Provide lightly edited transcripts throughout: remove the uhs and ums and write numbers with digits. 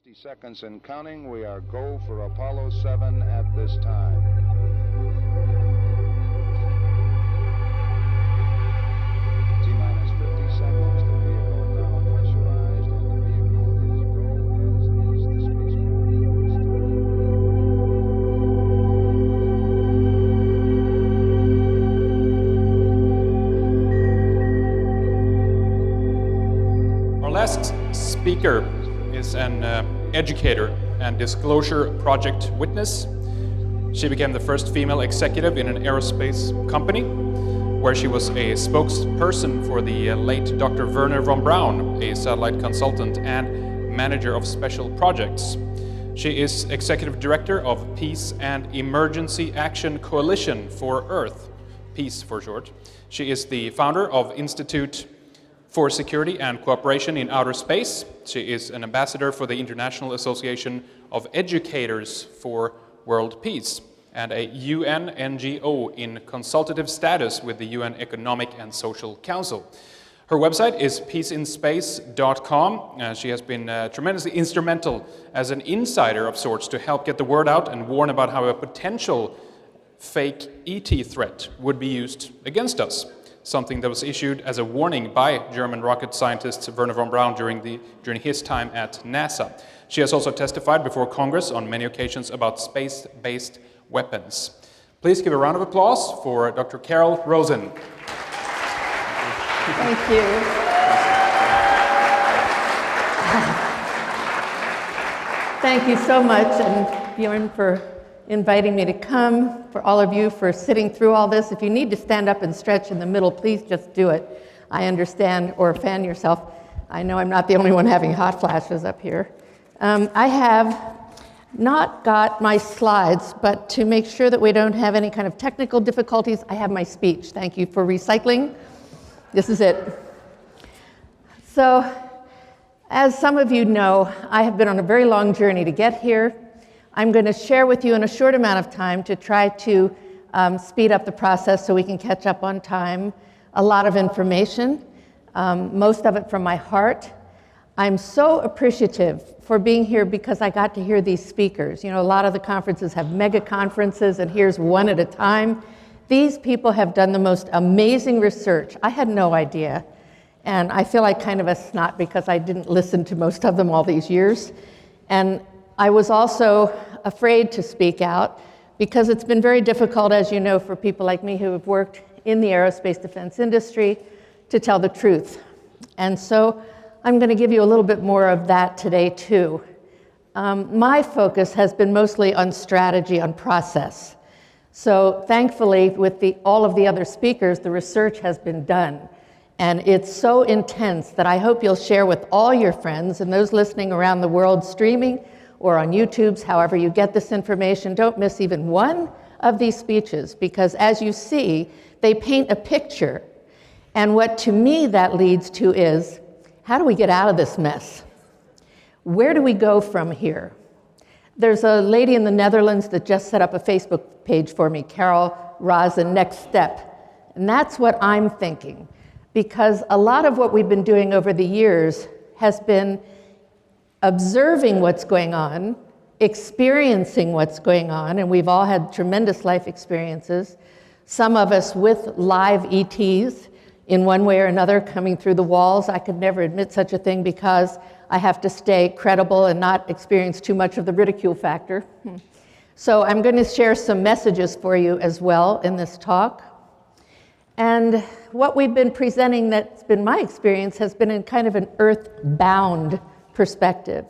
60 seconds and counting. We are go for Apollo 7 at this time. T-minus 50 seconds. The vehicle now pressurized, and the vehicle is go, as is the spacecraft. Our last speaker is an educator and disclosure project witness. She became the first female executive in an aerospace company, where she was a spokesperson for the late Dr. Wernher von Braun, a satellite consultant and manager of special projects. She is executive director of Peace and Emergency Action Coalition for Earth, PEACE for short. She is the founder of Institute for Security and Cooperation in Outer Space. She is an ambassador for the International Association of Educators for World Peace and a UN NGO in consultative status with the UN Economic and Social Council. Her website is peaceinspace.com. She has been tremendously instrumental as an insider of sorts to help get the word out and warn about how a potential fake ET threat would be used against us. Something that was issued as a warning by German rocket scientist Wernher von Braun during his time at NASA. She has also testified before Congress on many occasions about space-based weapons. Please give a round of applause for Dr. Carol Rosin. Thank you. Thank you so much, and Bjorn, for inviting me to come, for all of you for sitting through all this. If you need to stand up and stretch in the middle, please just do it. I understand, or fan yourself. I know I'm not the only one having hot flashes up here. I have not got my slides, but to make sure that we don't have any kind of technical difficulties, I have my speech. Thank you for recycling. This is it. So, as some of you know, I have been on a very long journey to get here. I'm going to share with you in a short amount of time to try to speed up the process so we can catch up on time. A lot of information, most of it from my heart. I'm so appreciative for being here because I got to hear these speakers. You know, a lot of the conferences have mega conferences, and here's one at a time. These people have done the most amazing research. I had no idea, and I feel like kind of a snot because I didn't listen to most of them all these years. And I was also afraid to speak out because it's been very difficult, as you know, for people like me who have worked in the aerospace defense industry to tell the truth. And so I'm going to give you a little bit more of that today too. My focus has been mostly on strategy, on process. So thankfully, with all of the other speakers, the research has been done. And it's so intense that I hope you'll share with all your friends and those listening around the world streaming or on YouTube's, however you get this information. Don't miss even one of these speeches, because as you see, they paint a picture. And what to me that leads to is, how do we get out of this mess? Where do we go from here? There's a lady in the Netherlands that just set up a Facebook page for me, Rosin, Next Step. And that's what I'm thinking, because a lot of what we've been doing over the years has been observing what's going on, experiencing what's going on, and we've all had tremendous life experiences, some of us with live ETs in one way or another coming through the walls. I could never admit such a thing because I have to stay credible and not experience too much of the ridicule factor. So I'm going to share some messages for you as well in this talk. And what we've been presenting that's been my experience has been in kind of an earth-bound perspective.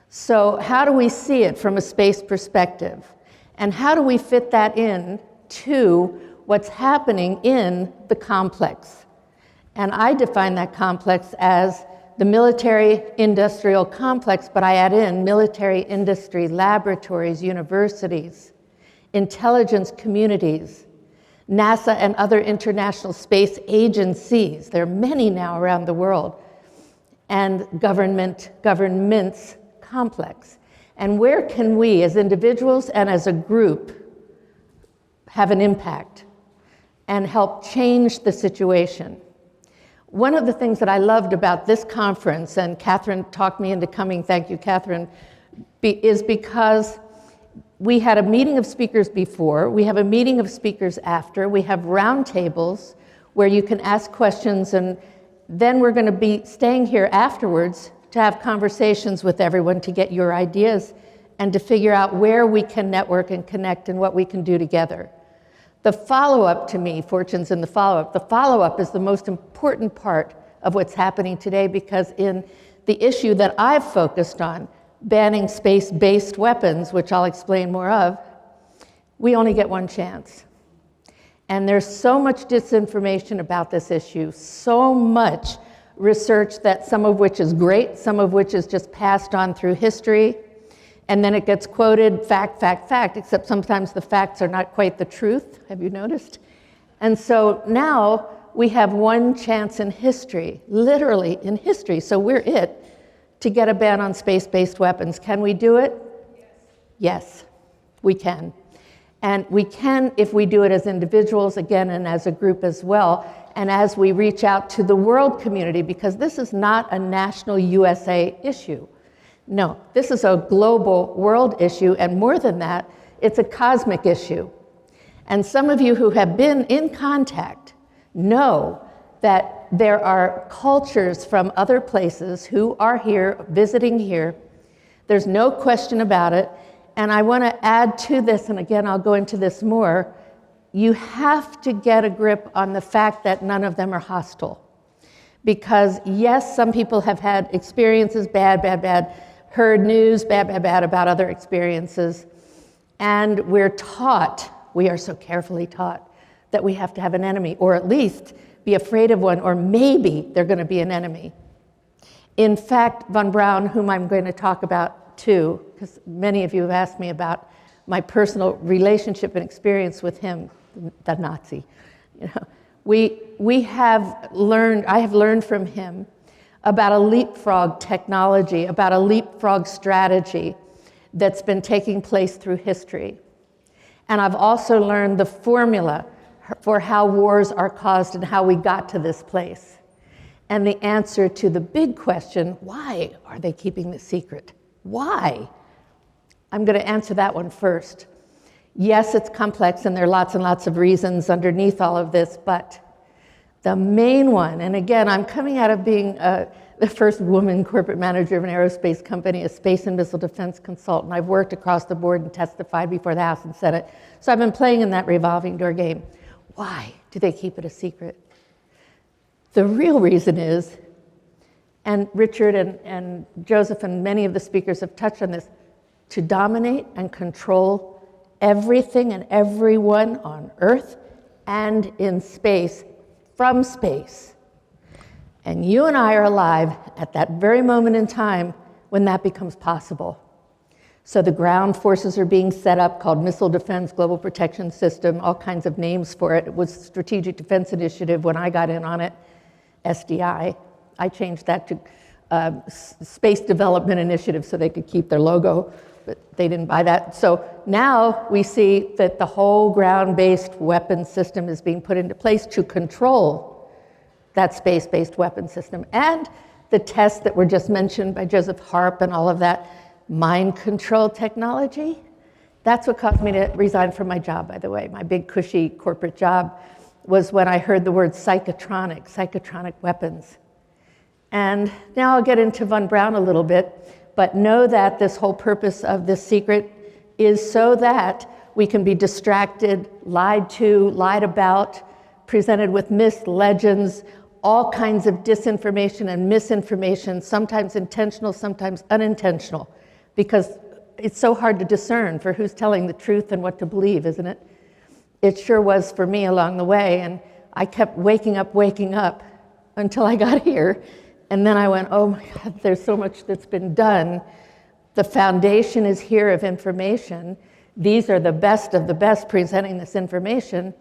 So how do we see it from a space perspective? And how do we fit that in to what's happening in the complex? And I define that complex as the military-industrial complex, but I add in military industry, laboratories, universities, intelligence communities, NASA and other international space agencies. There are many now around the world. And governments complex. And where can we, as individuals and as a group, have an impact and help change the situation? One of the things that I loved about this conference, and Catherine talked me into coming, thank you, Catherine, is because we had a meeting of speakers before, we have a meeting of speakers after, we have roundtables where you can ask questions, and then we're going to be staying here afterwards to have conversations with everyone to get your ideas and to figure out where we can network and connect and what we can do together. The follow-up to me, fortunes in the follow-up is the most important part of what's happening today, because in the issue that I've focused on, banning space-based weapons, which I'll explain more of, we only get one chance. And there's so much disinformation about this issue, so much research that some of which is great, some of which is just passed on through history, and then it gets quoted fact, fact, fact, except sometimes the facts are not quite the truth. Have you noticed? And so now we have one chance in history, literally in history, so we're it, to get a ban on space-based weapons. Can we do it? Yes, we can. And we can if we do it as individuals, again, and as a group as well, and as we reach out to the world community, because this is not a national USA issue. No, this is a global world issue, and more than that, it's a cosmic issue. And some of you who have been in contact know that there are cultures from other places who are here, visiting here. There's no question about it. And I want to add to this, and again, I'll go into this more, you have to get a grip on the fact that none of them are hostile. Because yes, some people have had experiences, bad, heard news, bad about other experiences. And we're taught, we are so carefully taught, that we have to have an enemy, or at least be afraid of one, or maybe they're going to be an enemy. In fact, von Braun, whom I'm going to talk about too, because many of you have asked me about my personal relationship and experience with him, the Nazi. You know, I have learned from him about a leapfrog technology, about a leapfrog strategy that's been taking place through history. And I've also learned the formula for how wars are caused and how we got to this place. And the answer to the big question, why are they keeping this secret? Why? I'm going to answer that one first. Yes, it's complex, and there are lots and lots of reasons underneath all of this, but the main one, and again, I'm coming out of being the first woman corporate manager of an aerospace company, a space and missile defense consultant. I've worked across the board and testified before the House and Senate, so I've been playing in that revolving door game. Why do they keep it a secret? The real reason is, and Richard and Joseph and many of the speakers have touched on this, to dominate and control everything and everyone on Earth and in space, from space. And you and I are alive at that very moment in time when that becomes possible. So the ground forces are being set up, called Missile Defense Global Protection System, all kinds of names for it. It was Strategic Defense Initiative when I got in on it, SDI. I changed that to Space Development Initiative so they could keep their logo, but they didn't buy that. So now we see that the whole ground-based weapon system is being put into place to control that space-based weapon system. And the tests that were just mentioned by Joseph Harp and all of that mind control technology, that's what caused me to resign from my job, by the way. My big cushy corporate job was when I heard the word psychotronic weapons. And now I'll get into von Braun a little bit, but know that this whole purpose of this secret is so that we can be distracted, lied to, lied about, presented with myths, legends, all kinds of disinformation and misinformation, sometimes intentional, sometimes unintentional, because it's so hard to discern for who's telling the truth and what to believe, isn't it? It sure was for me along the way, and I kept waking up until I got here. And then I went, oh my God, there's so much that's been done. The foundation is here of information. These are the best of the best presenting this information.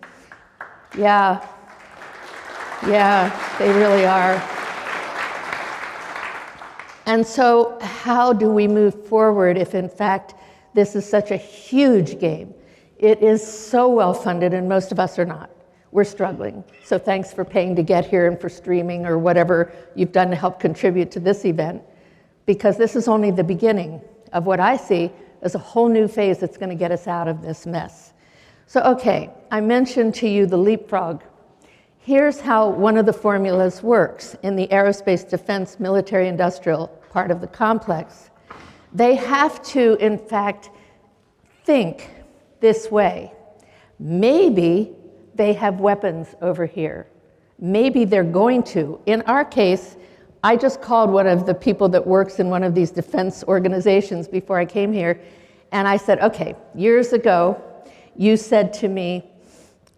Yeah, they really are. And so how do we move forward if in fact this is such a huge game? It is so well funded, and most of us are not. we're struggling. So thanks for paying to get here and for streaming or whatever you've done to help contribute to this event, because this is only the beginning of what I see as a whole new phase that's going to get us out of this mess. So, okay, I mentioned to you the leapfrog. Here's how one of the formulas works in the aerospace defense military industrial part of the complex. They have to, in fact, think this way. Maybe they have weapons over here. Maybe they're going to. In our case, I just called one of the people that works in one of these defense organizations before I came here, and I said, okay, years ago, you said to me,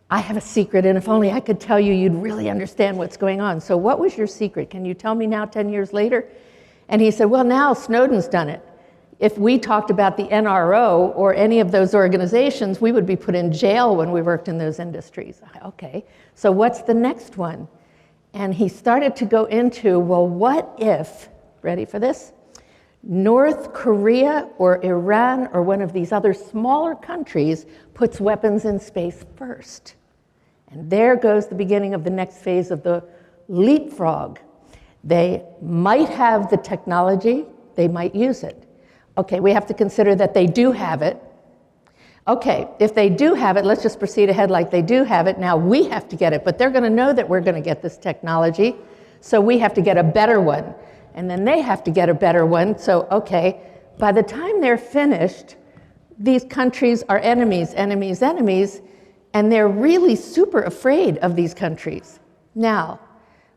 I have a secret, and if only I could tell you, you'd really understand what's going on. So what was your secret? Can you tell me now, 10 years later? And he said, well, now Snowden's done it. If we talked about the NRO or any of those organizations, we would be put in jail when we worked in those industries. Okay, so what's the next one? And he started to go into, well, what if, ready for this? North Korea or Iran or one of these other smaller countries puts weapons in space first. And there goes the beginning of the next phase of the leapfrog. They might have the technology, they might use it. Okay, we have to consider that they do have it. Okay, if they do have it, let's just proceed ahead like they do have it. Now we have to get it, but they're going to know that we're going to get this technology, so we have to get a better one. And then they have to get a better one, so okay, by the time they're finished, these countries are enemies, enemies, enemies, and they're really super afraid of these countries. Now,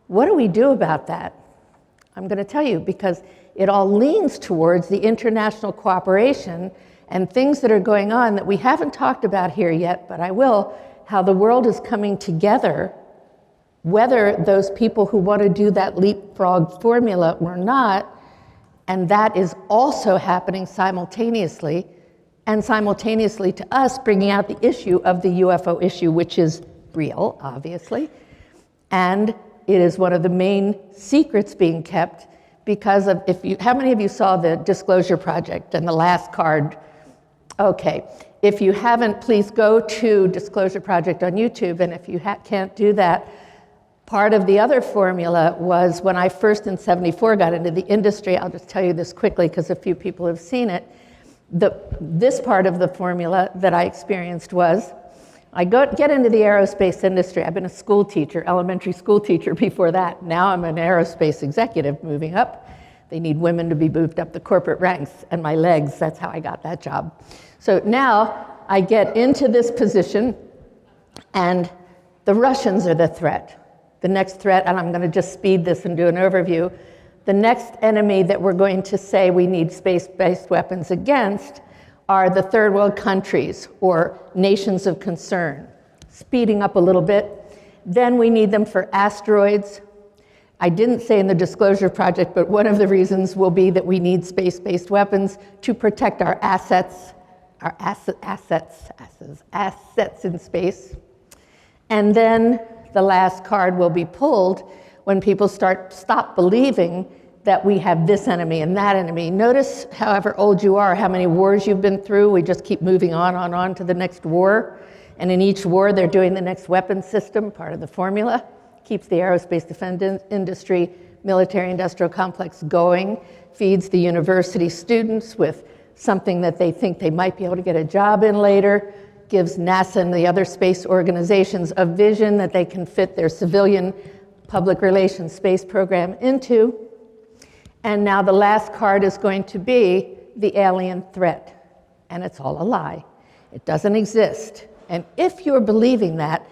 what do we do about that? I'm going to tell you, because it all leans towards the international cooperation and things that are going on that we haven't talked about here yet, but I will, how the world is coming together, whether those people who want to do that leapfrog formula or not, and that is also happening simultaneously, and simultaneously to us bringing out the issue of the UFO issue, which is real, obviously, and it is one of the main secrets being kept because of, how many of you saw the Disclosure Project and the last card? Okay, if you haven't, please go to Disclosure Project on YouTube, and if you can't do that, part of the other formula was when I first in '74 got into the industry, I'll just tell you this quickly because a few people have seen it, this part of the formula that I experienced was, I get into the aerospace industry. I've been a school teacher, elementary school teacher before that. Now I'm an aerospace executive moving up. They need women to be moved up the corporate ranks, and my legs, that's how I got that job. So now I get into this position, and the Russians are the threat. The next threat, and I'm going to just speed this and do an overview. The next enemy that we're going to say we need space-based weapons against are the third world countries or nations of concern. Speeding up a little bit. Then we need them for asteroids. I didn't say in the Disclosure Project, but one of the reasons will be that we need space-based weapons to protect our assets in space. And then the last card will be pulled when people stop believing that we have this enemy and that enemy. Notice, however old you are, how many wars you've been through. We just keep moving on to the next war. And in each war, they're doing the next weapon system, part of the formula. Keeps the aerospace defense industry, military industrial complex going, feeds the university students with something that they think they might be able to get a job in later, gives NASA and the other space organizations a vision that they can fit their civilian public relations space program into. And now the last card is going to be the alien threat. And it's all a lie. It doesn't exist. And if you're believing that,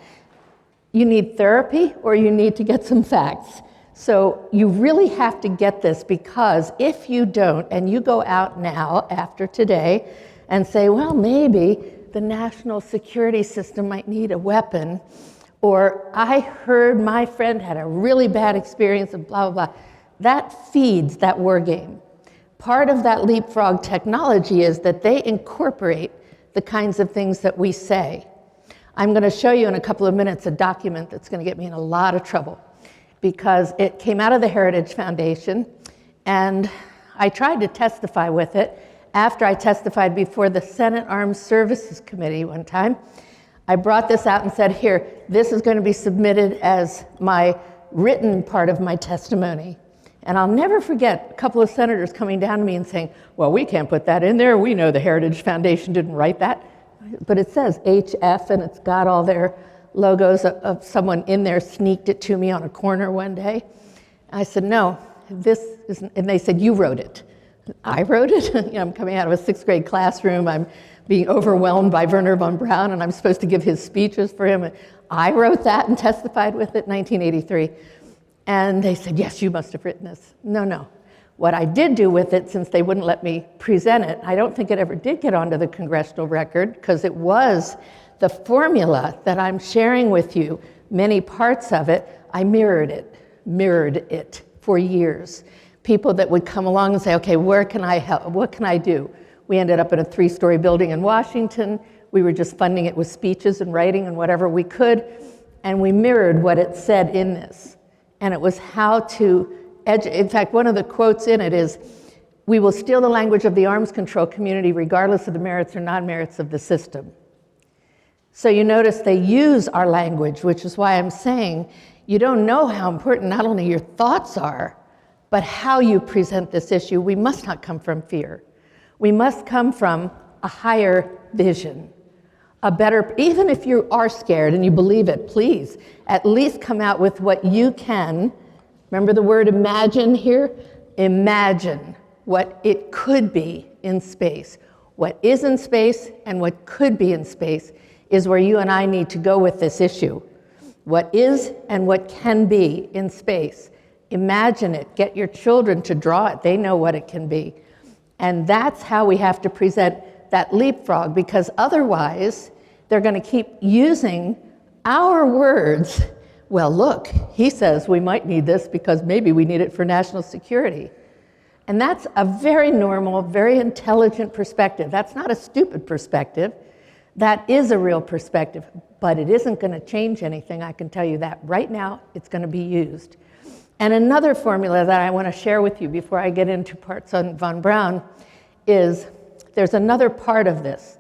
you need therapy or you need to get some facts. So you really have to get this, because if you don't, and you go out now after today and say, well, maybe the national security system might need a weapon, or I heard my friend had a really bad experience of blah, blah, blah. That feeds that war game. Part of that leapfrog technology is that they incorporate the kinds of things that we say. I'm going to show you in a couple of minutes a document that's going to get me in a lot of trouble, because it came out of the Heritage Foundation, and I tried to testify with it after I testified before the Senate Armed Services Committee one time. I brought this out and said, here, this is going to be submitted as my written part of my testimony. And I'll never forget a couple of senators coming down to me and saying, well, we can't put that in there. We know the Heritage Foundation didn't write that. But it says HF, and it's got all their logos of someone in there sneaked it to me on a corner one day. I said, no, this isn't, and they said, you wrote it. I wrote it? You know, I'm coming out of a 6th grade classroom. I'm being overwhelmed by Werner von Braun, and I'm supposed to give his speeches for him. I wrote that and testified with it in 1983. And they said, yes, you must have written this. No. What I did do with it, since they wouldn't let me present it, I don't think it ever did get onto the congressional record, because it was the formula that I'm sharing with you, many parts of it, I mirrored it for years. People that would come along and say, okay, where can I help? What can I do? We ended up in a 3-story building in Washington. We were just funding it with speeches and writing and whatever we could. And we mirrored what it said in this. And it was how to in fact, one of the quotes in it is, we will steal the language of the arms control community regardless of the merits or non-merits of the system. So you notice they use our language, which is why I'm saying you don't know how important not only your thoughts are, but how you present this issue. We must not come from fear. We must come from a higher vision, a better, even if you are scared and you believe it, please, at least come out with what you can. Remember the word imagine here? Imagine what it could be in space. What is in space and what could be in space is where you and I need to go with this issue. What is and what can be in space. Imagine it. Get your children to draw it. They know what it can be. And that's how we have to present that leapfrog, because otherwise they're going to keep using our words. Well, look, he says we might need this because maybe we need it for national security. And that's a very normal, very intelligent perspective. That's not a stupid perspective. That is a real perspective, but it isn't going to change anything. I can tell you that right now. It's going to be used. And another formula that I want to share with you before I get into parts on von Braun is there's another part of this.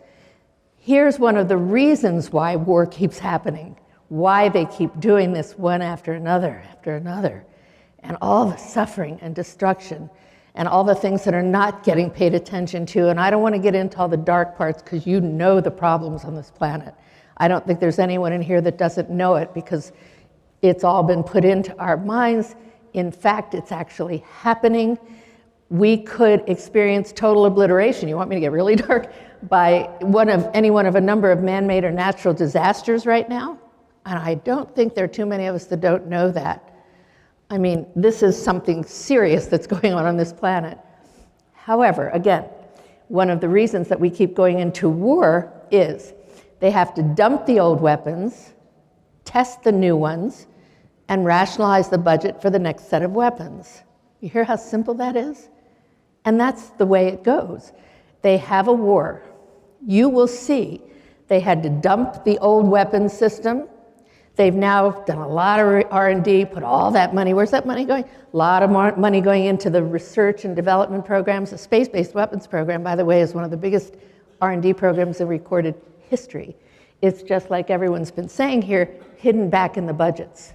Here's one of the reasons why war keeps happening, why they keep doing this one after another, and all the suffering and destruction and all the things that are not getting paid attention to. And I don't want to get into all the dark parts because you know the problems on this planet. I don't think there's anyone in here that doesn't know it because it's all been put into our minds. In fact, it's actually happening. We could experience total obliteration. You want me to get really dark? By any one of a number of man-made or natural disasters right now. And I don't think there are too many of us that don't know that. I mean, this is something serious that's going on this planet. However, again, one of the reasons that we keep going into war is they have to dump the old weapons, test the new ones, and rationalize the budget for the next set of weapons. You hear how simple that is? And that's the way it goes. They have a war. You will see they had to dump the old weapons system. They've now done a lot of R&D, put all that money, where's that money going? A lot of money going into the research and development programs. The space-based weapons program, by the way, is one of the biggest R&D programs in recorded history. It's just like everyone's been saying here, hidden back in the budgets.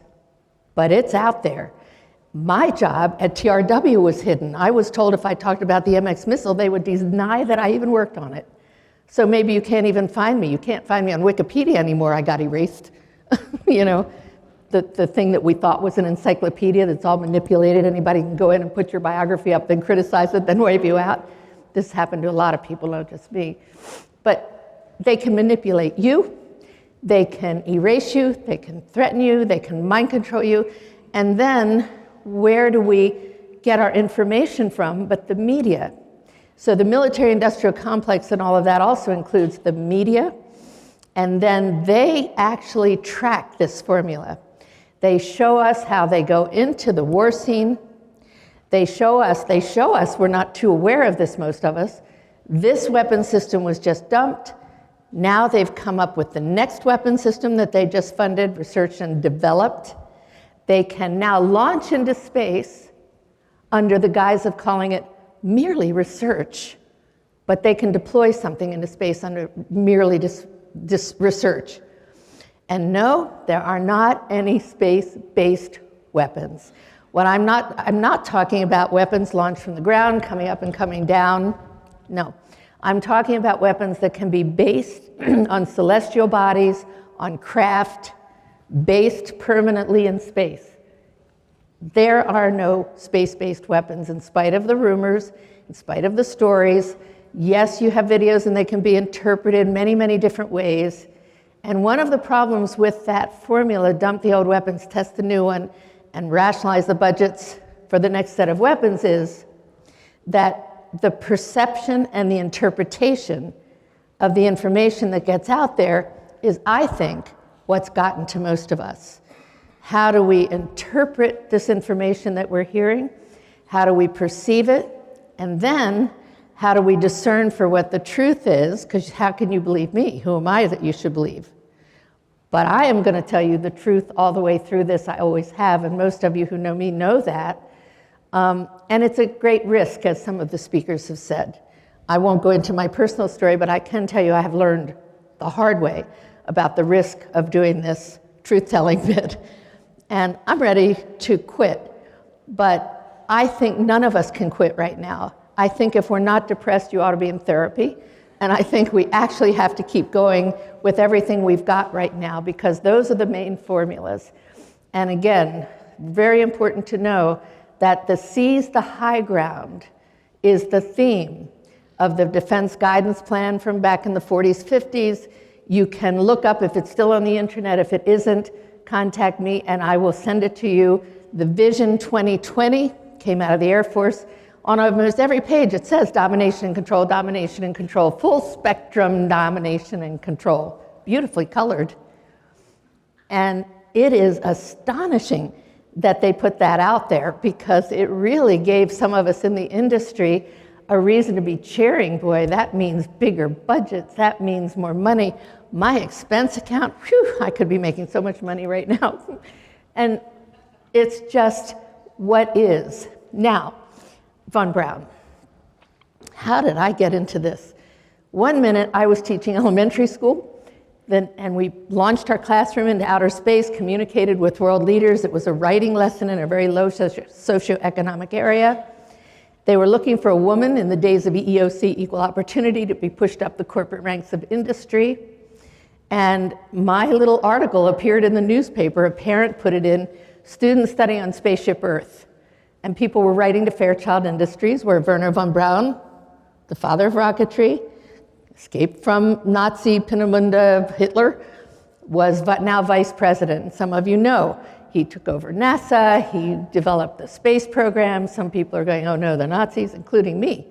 But it's out there. My job at TRW was hidden. I was told if I talked about the MX missile, they would deny that I even worked on it. So maybe you can't even find me. You can't find me on Wikipedia anymore. I got erased. You know, the thing that we thought was an encyclopedia that's all manipulated. Anybody can go in and put your biography up, then criticize it, then wave you out. This happened to a lot of people, not just me. But they can manipulate you. They can erase you. They can threaten you. They can mind control you. And then where do we get our information from but the media? So the military-industrial complex and all of that also includes the media. And then they actually track this formula. They show us how they go into the war scene. They show us, we're not too aware of this, most of us. This weapon system was just dumped. Now they've come up with the next weapon system that they just funded, researched and developed. They can now launch into space under the guise of calling it merely research, but they can deploy something into space under merely research. And no, there are not any space-based weapons. I'm not talking about weapons launched from the ground, coming up and coming down. No, I'm talking about weapons that can be based on celestial bodies, on craft, based permanently in space. There are no space-based weapons in spite of the rumors, in spite of the stories. Yes, you have videos and they can be interpreted many, many different ways. And one of the problems with that formula, dump the old weapons, test the new one, and rationalize the budgets for the next set of weapons, is that the perception and the interpretation of the information that gets out there is, I think, what's gotten to most of us. How do we interpret this information that we're hearing? How do we perceive it? And then, how do we discern for what the truth is? Because how can you believe me? Who am I that you should believe? But I am going to tell you the truth all the way through this. I always have, and most of you who know me know that. And it's a great risk, as some of the speakers have said. I won't go into my personal story, but I can tell you I have learned the hard way about the risk of doing this truth-telling bit. And I'm ready to quit. But I think none of us can quit right now. I think if we're not depressed, you ought to be in therapy. And I think we actually have to keep going with everything we've got right now, because those are the main formulas. And again, very important to know that the seize the high ground is the theme of the Defense Guidance Plan from back in the 40s, 50s. You can look up if it's still on the internet. If it isn't, contact me and I will send it to you. The Vision 2020 came out of the Air Force. On almost every page it says domination and control, full spectrum domination and control, beautifully colored. And it is astonishing that they put that out there, because it really gave some of us in the industry a reason to be cheering. Boy, that means bigger budgets, that means more money. My expense account, whew, I could be making so much money right now. And it's just what is. Now, Von Braun. How did I get into this? One minute I was teaching elementary school, and we launched our classroom into outer space, communicated with world leaders. It was a writing lesson in a very low socioeconomic area. They were looking for a woman in the days of EEOC, equal opportunity, to be pushed up the corporate ranks of industry. And my little article appeared in the newspaper. A parent put it in, students studying on Spaceship Earth. And people were writing to Fairchild Industries, where Wernher von Braun, the father of rocketry, escaped from Nazi Peenemünde Hitler, was now vice president. Some of you know he took over NASA, he developed the space program. Some people are going, oh no, the Nazis, including me.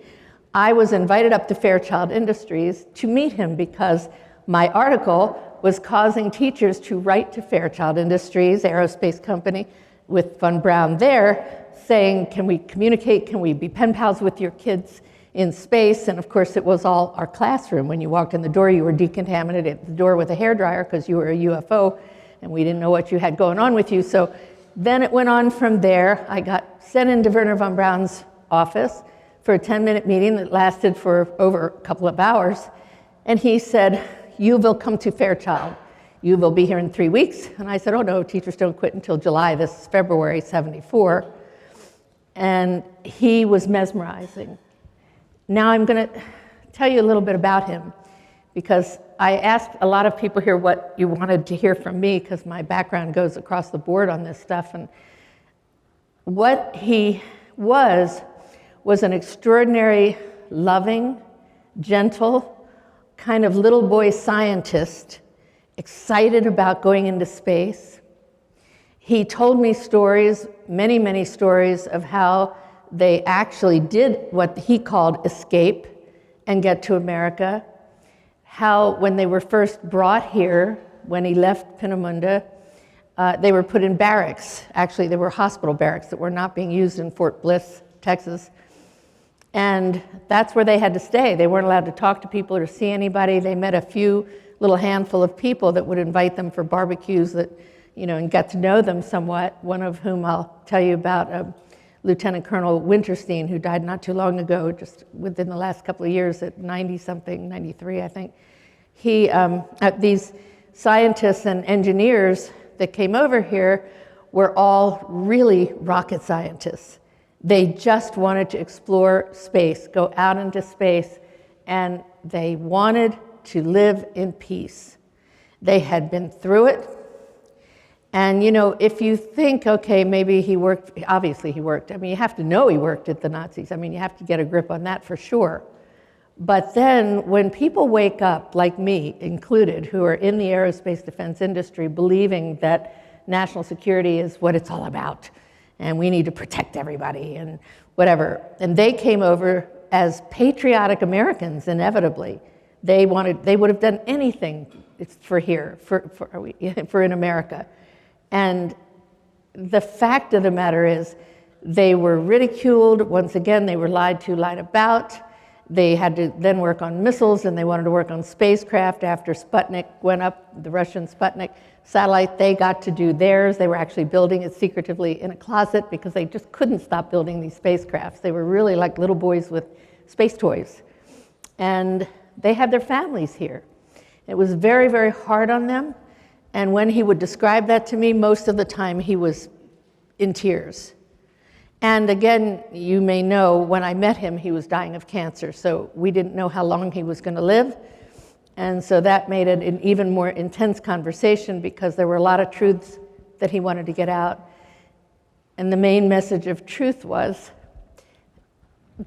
I was invited up to Fairchild Industries to meet him because my article was causing teachers to write to Fairchild Industries, aerospace company, with von Braun there, saying, can we communicate? Can we be pen pals with your kids in space? And of course, it was all our classroom. When you walked in the door, you were decontaminated at the door with a hairdryer because you were a UFO, and we didn't know what you had going on with you. So then it went on from there. I got sent into Wernher von Braun's office for a 10-minute meeting that lasted for over a couple of hours. And he said, you will come to Fairchild. You will be here in 3 weeks. And I said, oh no, teachers don't quit until July. This is February '74. And he was mesmerizing. Now I'm going to tell you a little bit about him, because I asked a lot of people here what you wanted to hear from me, because my background goes across the board on this stuff. And what he was an extraordinary, loving, gentle, kind of little boy scientist, excited about going into space. He told me stories, many, many stories, of how they actually did what he called escape and get to America. How when they were first brought here, when he left Peenemünde, they were put in barracks. Actually, they were hospital barracks that were not being used in Fort Bliss, Texas. And that's where they had to stay. They weren't allowed to talk to people or see anybody. They met a few little handful of people that would invite them for barbecues that, and got to know them somewhat, one of whom I'll tell you about, Lieutenant Colonel Winterstein, who died not too long ago, just within the last couple of years at 90-something, 93, I think. These scientists and engineers that came over here were all really rocket scientists. They just wanted to explore space, go out into space, and they wanted to live in peace. They had been through it. And you know, if you think, okay, maybe he worked, obviously he worked. I mean, you have to know he worked at the Nazis. I mean, you have to get a grip on that for sure. But then when people wake up, like me included, who are in the aerospace defense industry, believing that national security is what it's all about, and we need to protect everybody and whatever. And they came over as patriotic Americans, inevitably. They would have done anything for here, for in America. And the fact of the matter is, they were ridiculed. Once again, they were lied to, lied about. They had to then work on missiles, and they wanted to work on spacecraft. After Sputnik went up, the Russian Sputnik satellite, they got to do theirs. They were actually building it secretively in a closet because they just couldn't stop building these spacecrafts. They were really like little boys with space toys. And they had their families here. It was very, very hard on them. And when he would describe that to me, most of the time he was in tears. And again, you may know, when I met him, he was dying of cancer. So we didn't know how long he was going to live. And so that made it an even more intense conversation, because there were a lot of truths that he wanted to get out. And the main message of truth was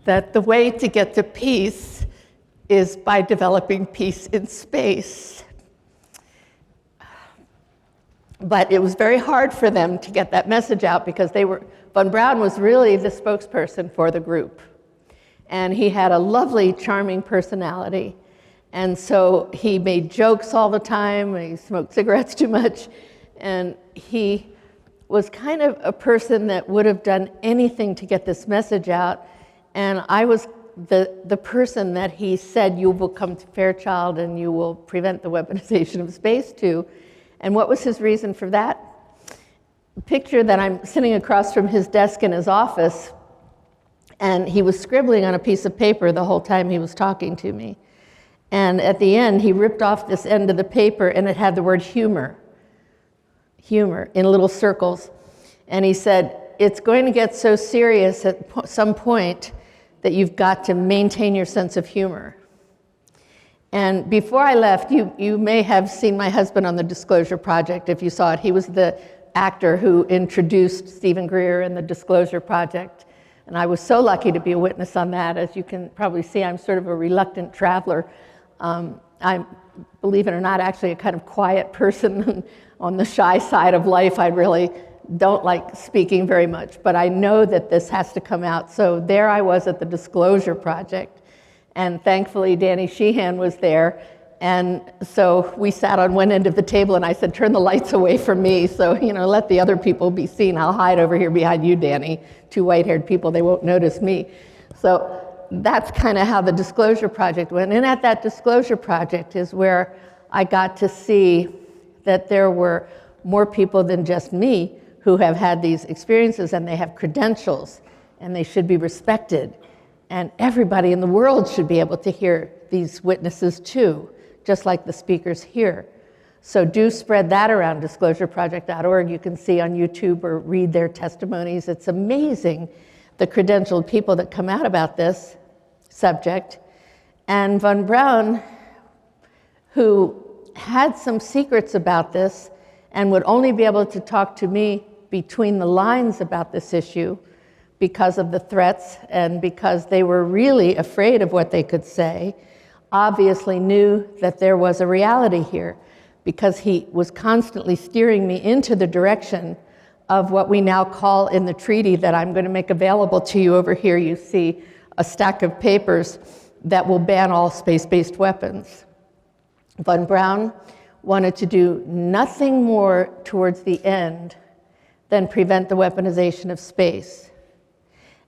that the way to get to peace is by developing peace in space. But it was very hard for them to get that message out, because von Braun was really the spokesperson for the group. And he had a lovely, charming personality. And so he made jokes all the time, he smoked cigarettes too much, and he was kind of a person that would have done anything to get this message out. And I was the person that he said, you will come to Fairchild and you will prevent the weaponization of space to. And what was his reason for that? Picture that I'm sitting across from his desk in his office, and he was scribbling on a piece of paper the whole time he was talking to me. And at the end, he ripped off this end of the paper, and it had the word humor in little circles. And he said, it's going to get so serious at some point that you've got to maintain your sense of humor. And before I left, you may have seen my husband on the Disclosure Project, if you saw it. He was the actor who introduced Stephen Greer in the Disclosure Project. And I was so lucky to be a witness on that. As you can probably see, I'm sort of a reluctant traveler. I'm, believe it or not, actually a kind of quiet person on the shy side of life. I really don't like speaking very much, but I know that this has to come out. So there I was at the Disclosure Project, and thankfully Danny Sheehan was there. And so we sat on one end of the table, and I said, turn the lights away from me, so, let the other people be seen. I'll hide over here behind you, Danny. Two white-haired people, they won't notice me. So that's kind of how the Disclosure Project went. And at that Disclosure Project is where I got to see that there were more people than just me who have had these experiences, and they have credentials, and they should be respected. And everybody in the world should be able to hear these witnesses too, just like the speakers here. So do spread that around, disclosureproject.org. You can see on YouTube or read their testimonies. It's amazing, the credentialed people that come out about this subject. And von Braun, who had some secrets about this and would only be able to talk to me between the lines about this issue because of the threats and because they were really afraid of what they could say, obviously knew that there was a reality here, because he was constantly steering me into the direction of what we now call in the treaty that I'm going to make available to you over here. You see a stack of papers that will ban all space-based weapons. Von Braun wanted to do nothing more towards the end than prevent the weaponization of space.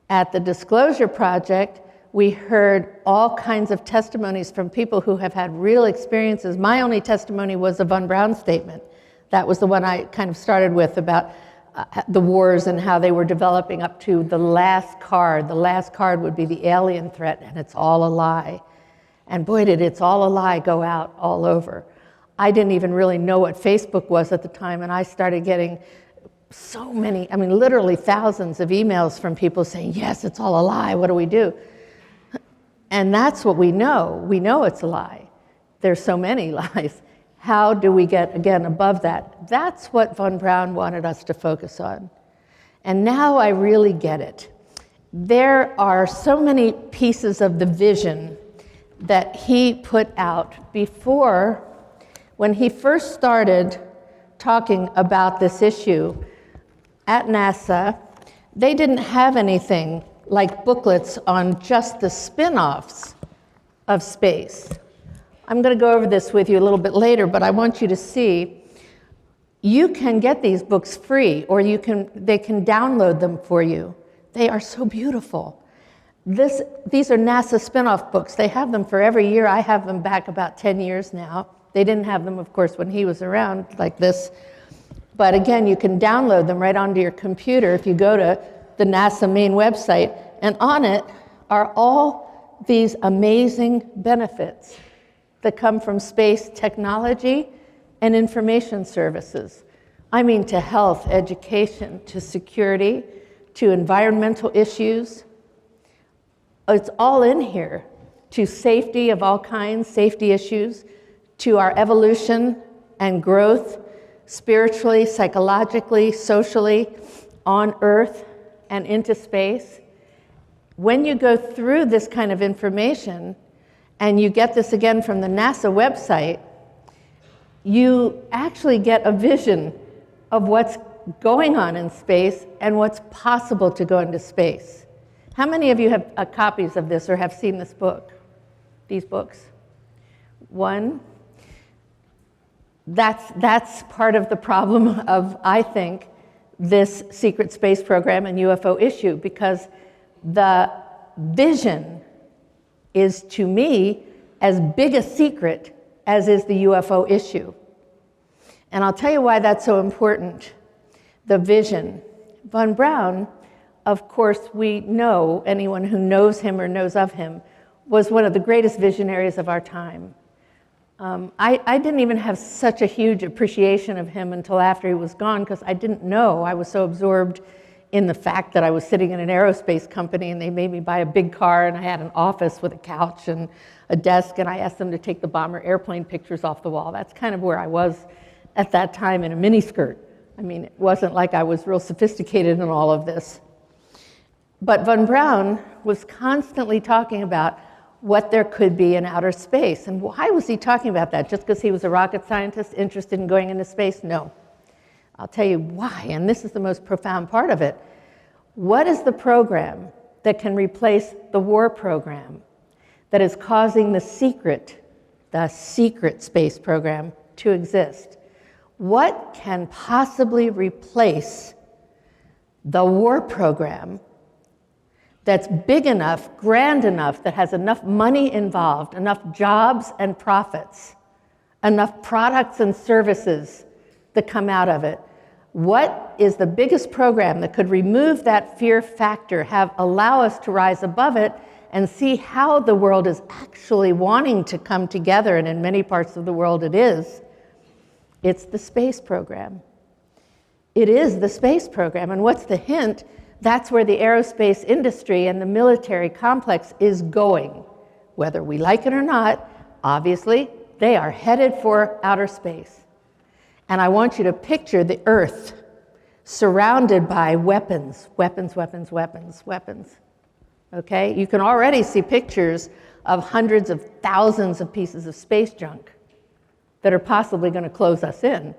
At the Disclosure Project, we heard all kinds of testimonies from people who have had real experiences. My only testimony was a von Braun statement. That was the one I kind of started with about the wars and how they were developing up to the last card. The last card would be the alien threat, and it's all a lie. And boy, did It's All a Lie go out all over. I didn't even really know what Facebook was at the time, and I started getting so many, literally thousands of emails from people saying, yes, it's all a lie, what do we do? And that's what we know. We know it's a lie. There's so many lies. How do we get, again, above that? That's what von Braun wanted us to focus on. And now I really get it. There are so many pieces of the vision that he put out before, when he first started talking about this issue at NASA. They didn't have anything like booklets on just the spin-offs of space. I'm going to go over this with you a little bit later, but I want you to see you can get these books free, or they can download them for you. They are so beautiful. These are NASA spin-off books. They have them for every year. I have them back about 10 years now. They didn't have them, of course, when he was around like this. But again, you can download them right onto your computer if you go to the NASA main website, and on it are all these amazing benefits that come from space technology and information services. To health, education, to security, to environmental issues. It's all in here. To safety of all kinds, safety issues, to our evolution and growth, spiritually, psychologically, socially, on Earth and into space. When you go through this kind of information, and you get this again from the NASA website, you actually get a vision of what's going on in space and what's possible to go into space. How many of you have copies of this or have seen this book, these books? One. That's part of the problem of, I think, this secret space program and UFO issue, because the vision is, to me, as big a secret as is the UFO issue. And I'll tell you why that's so important. The vision. Von Braun, of course, we know, anyone who knows him or knows of him, was one of the greatest visionaries of our time. I didn't even have such a huge appreciation of him until after he was gone, because I didn't know. I was so absorbed in the fact that I was sitting in an aerospace company and they made me buy a big car, and I had an office with a couch and a desk, and I asked them to take the bomber airplane pictures off the wall. That's kind of where I was at that time, in a miniskirt. It wasn't like I was real sophisticated in all of this. But von Braun was constantly talking about what there could be in outer space. And why was he talking about that? Just because he was a rocket scientist interested in going into space? No. I'll tell you why, and this is the most profound part of it. What is the program that can replace the war program that is causing the secret space program to exist? What can possibly replace the war program that's big enough, grand enough, that has enough money involved, enough jobs and profits, enough products and services that come out of it? What is the biggest program that could remove that fear factor, allow us to rise above it and see how the world is actually wanting to come together, and in many parts of the world it is? It's the space program. It is the space program. And what's the hint? That's where the aerospace industry and the military complex is going. Whether we like it or not, obviously, they are headed for outer space. And I want you to picture the Earth surrounded by weapons. Okay? You can already see pictures of hundreds of thousands of pieces of space junk that are possibly going to close us in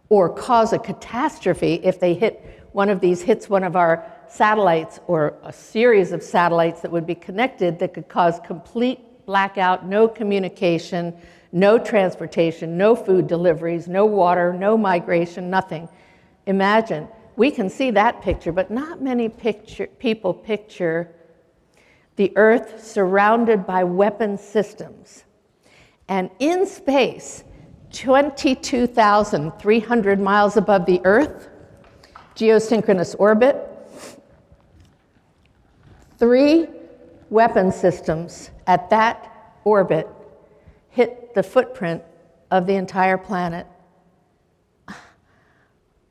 or cause a catastrophe if they hits one of our satellites, or a series of satellites that would be connected, that could cause complete blackout, no communication, no transportation, no food deliveries, no water, no migration, nothing. Imagine, we can see that picture, but not many people picture the Earth surrounded by weapon systems. And in space, 22,300 miles above the Earth, geosynchronous orbit, 3 weapon systems at that orbit hit the footprint of the entire planet.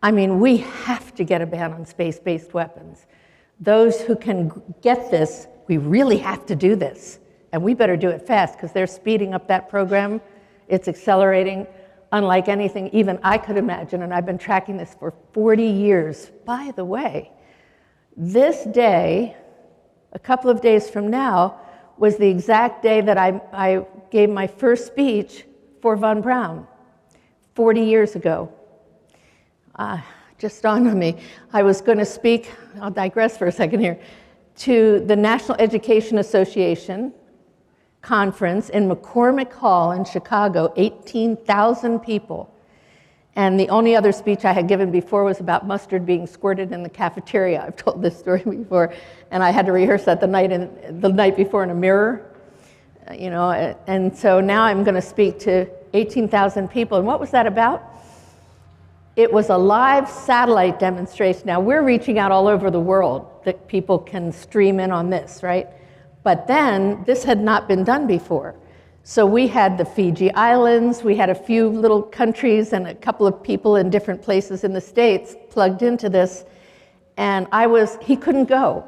I mean, we have to get a ban on space-based weapons. Those who can get this, we really have to do this. And we better do it fast, because they're speeding up that program. It's accelerating unlike anything even I could imagine, and I've been tracking this for 40 years. By the way, this day, a couple of days from now, was the exact day that I gave my first speech for Von Braun, 40 years ago. Just dawned on me. I was going to speak, I'll digress for a second here, to the National Education Association conference in McCormick Hall in Chicago, 18,000 people. And the only other speech I had given before was about mustard being squirted in the cafeteria. I've told this story before, and I had to rehearse that the night before in a mirror, you know. And so now I'm going to speak to 18,000 people. And what was that about? It was a live satellite demonstration. Now we're reaching out all over the world that people can stream in on this, right? But then this had not been done before. So we had the Fiji Islands, we had a few little countries and a couple of people in different places in the States plugged into this. And he couldn't go.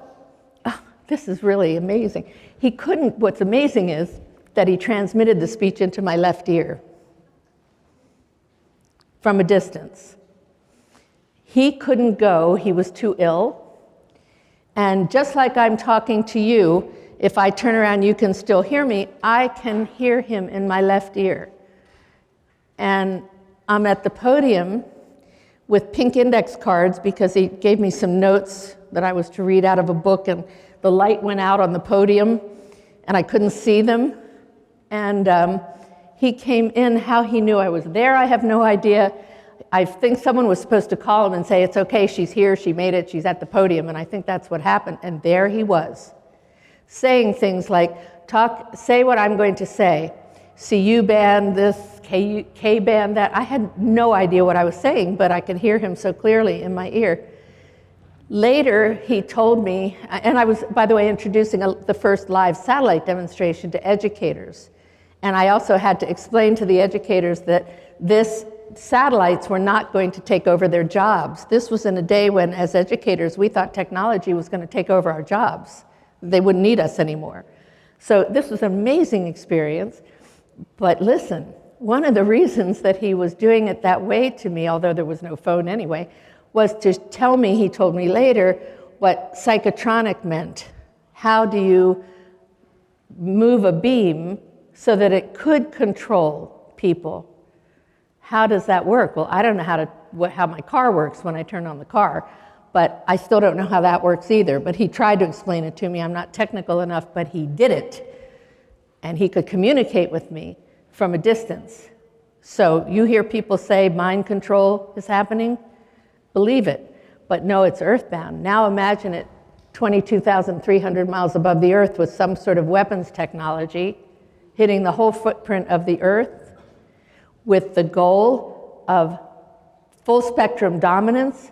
Oh, this is really amazing. He couldn't, what's amazing is that he transmitted the speech into my left ear from a distance. He couldn't go, he was too ill. And just like I'm talking to you, if I turn around, you can still hear me. I can hear him in my left ear. And I'm at the podium with pink index cards because he gave me some notes that I was to read out of a book, and the light went out on the podium and I couldn't see them. And he came in. How he knew I was there, I have no idea. I think someone was supposed to call him and say, it's okay, she's here, she made it, she's at the podium. And I think that's what happened. And there he was, saying things like, say what I'm going to say. CU band this, K band that. I had no idea what I was saying, but I could hear him so clearly in my ear. Later, he told me, and I was, by the way, introducing the first live satellite demonstration to educators. And I also had to explain to the educators that satellites were not going to take over their jobs. This was in a day when, as educators, we thought technology was going to take over our jobs. They wouldn't need us anymore. So this was an amazing experience. But listen, one of the reasons that he was doing it that way to me, although there was no phone anyway, was to tell me, he told me later, what psychotronic meant. How do you move a beam so that it could control people? How does that work? Well, I don't know how my car works when I turn on the car, but I still don't know how that works either. But he tried to explain it to me. I'm not technical enough, but he did it. And he could communicate with me from a distance. So you hear people say mind control is happening, believe it. But no, it's earthbound. Now imagine it 22,300 miles above the earth with some sort of weapons technology hitting the whole footprint of the earth with the goal of full spectrum dominance,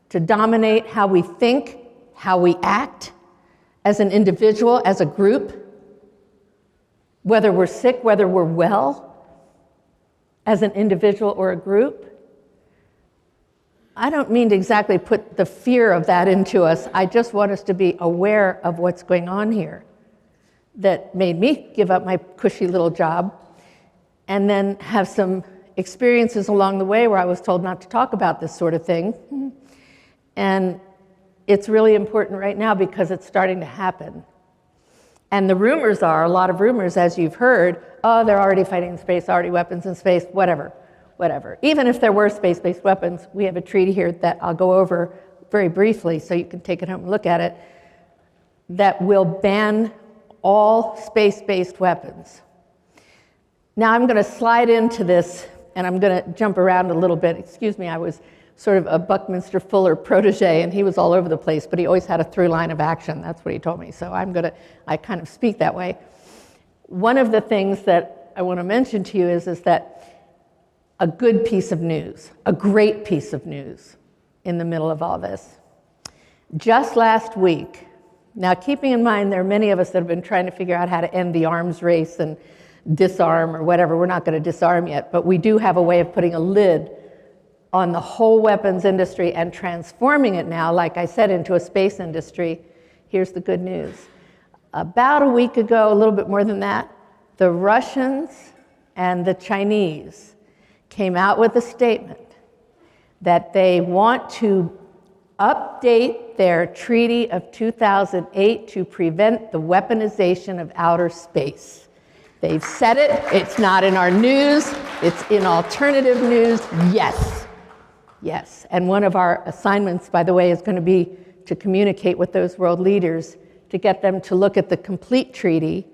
to dominate how we think, how we act as an individual, as a group, whether we're sick, whether we're well, as an individual or a group. I don't mean to exactly put the fear of that into us. I just want us to be aware of what's going on here. That made me give up my cushy little job and then have some experiences along the way where I was told not to talk about this sort of thing. And it's really important right now because it's starting to happen. And the rumors are, a lot of rumors, as you've heard, oh, they're already fighting in space, already weapons in space, whatever. Even if there were space-based weapons, we have a treaty here that I'll go over very briefly so you can take it home and look at it, that will ban all space-based weapons. Now I'm going to slide into this, and I'm going to jump around a little bit. Excuse me, I was sort of a Buckminster Fuller protege, and he was all over the place, but he always had a through line of action. That's what he told me. So I kind of speak that way. One of the things that I want to mention to you is that a good piece of news, a great piece of news in the middle of all this. Just last week, now keeping in mind there are many of us that have been trying to figure out how to end the arms race and disarm or whatever. We're not going to disarm yet, but we do have a way of putting a lid on the whole weapons industry and transforming it now, like I said, into a space industry. Here's the good news. About a week ago, a little bit more than that, the Russians and the Chinese came out with a statement that they want to update their Treaty of 2008 to prevent the weaponization of outer space. They've said it, it's not in our news, it's in alternative news, yes. Yes, and one of our assignments, by the way, is going to be to communicate with those world leaders to get them to look at the complete treaty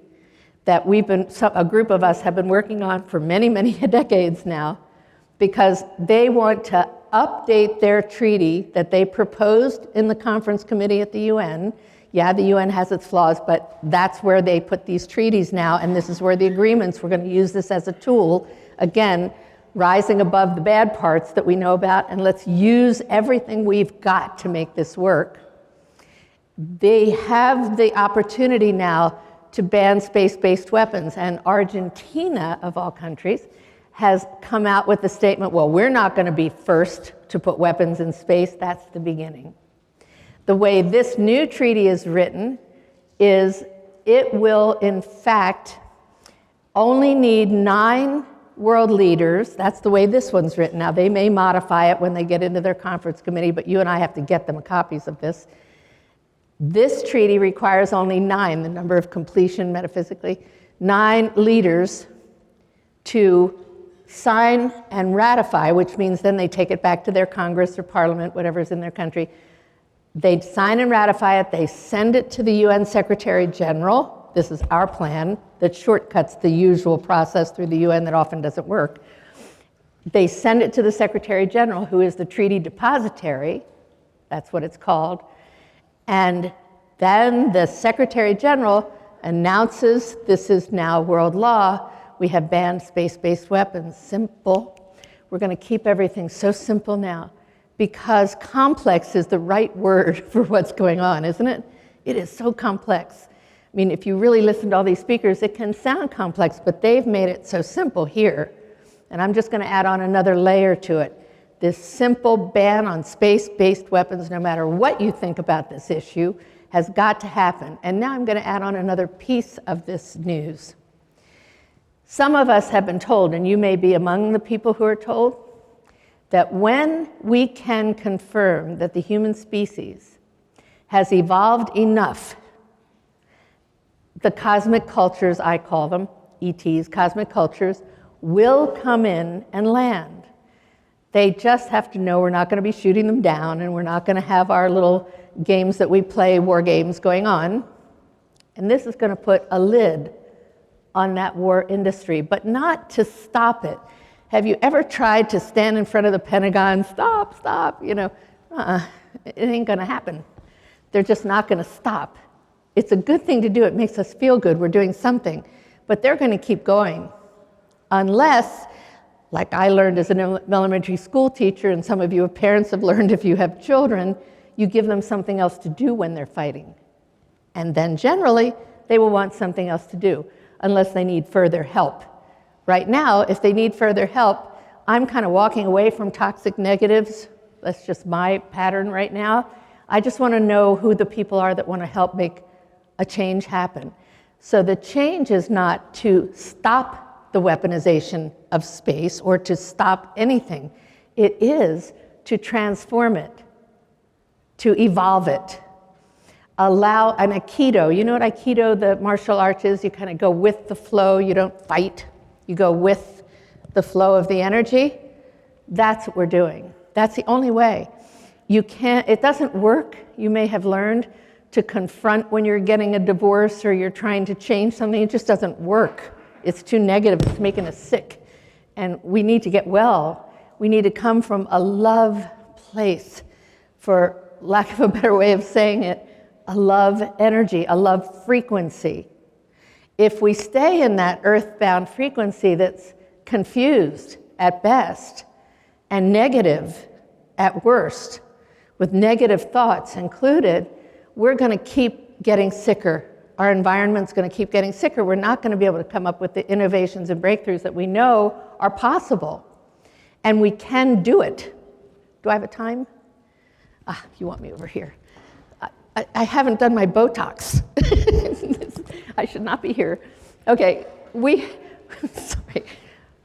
that a group of us have been working on for many, many decades now, because they want to update their treaty that they proposed in the conference committee at the UN. Yeah, the UN has its flaws, but that's where they put these treaties now, and this is where the agreements, we're going to use this as a tool, again, rising above the bad parts that we know about, and let's use everything we've got to make this work. They have the opportunity now to ban space-based weapons, and Argentina, of all countries, has come out with the statement, well, we're not going to be first to put weapons in space, that's the beginning. The way this new treaty is written is it will, in fact, only need 9 world leaders. That's the way this one's written. Now, they may modify it when they get into their conference committee, but you and I have to get them copies of this. This treaty requires only 9, the number of completion metaphysically, 9 leaders to sign and ratify, which means then they take it back to their Congress or Parliament, whatever's in their country. They sign and ratify it, they send it to the UN Secretary General. This is our plan that shortcuts the usual process through the UN that often doesn't work. They send it to the Secretary General, who is the treaty depositary, that's what it's called, and then the Secretary General announces this is now world law. We have banned space-based weapons. Simple. We're going to keep everything so simple now because complex is the right word for what's going on, isn't it? It is so complex. I mean, if you really listen to all these speakers, it can sound complex, but they've made it so simple here. And I'm just going to add on another layer to it. This simple ban on space-based weapons, no matter what you think about this issue, has got to happen. And now I'm going to add on another piece of this news. Some of us have been told, and you may be among the people who are told, that when we can confirm that the human species has evolved enough, the cosmic cultures, I call them, ETs, cosmic cultures, will come in and land. They just have to know we're not going to be shooting them down and we're not going to have our little games that we play, war games going on. And this is going to put a lid on that war industry, but not to stop it. Have you ever tried to stand in front of the Pentagon, stop, you know, it ain't going to happen. They're just not going to stop. It's a good thing to do. It makes us feel good. We're doing something. But they're going to keep going unless, like I learned as an elementary school teacher, and some of you parents have learned if you have children, you give them something else to do when they're fighting. And then generally, they will want something else to do, unless they need further help. Right now, if they need further help, I'm kind of walking away from toxic negatives. That's just my pattern right now. I just want to know who the people are that want to help make a change happen. So the change is not to stop the weaponization of space or to stop anything. It is to transform it, to evolve it. Allow an Aikido. You know what Aikido, the martial arts is? You kind of go with the flow. You don't fight. You go with the flow of the energy. That's what we're doing. That's the only way. You can't, it doesn't work, you may have learned, to confront when you're getting a divorce or you're trying to change something. It just doesn't work. It's too negative. It's making us sick. And we need to get well. We need to come from a love place, for lack of a better way of saying it, a love energy, a love frequency. If we stay in that earthbound frequency that's confused at best and negative at worst, with negative thoughts included, we're going to keep getting sicker our environment's going to keep getting sicker. We're not going to be able to come up with the innovations and breakthroughs that we know are possible. And we can do it. Do I have a time? You want me over here. I haven't done my Botox. I should not be here. Okay, sorry.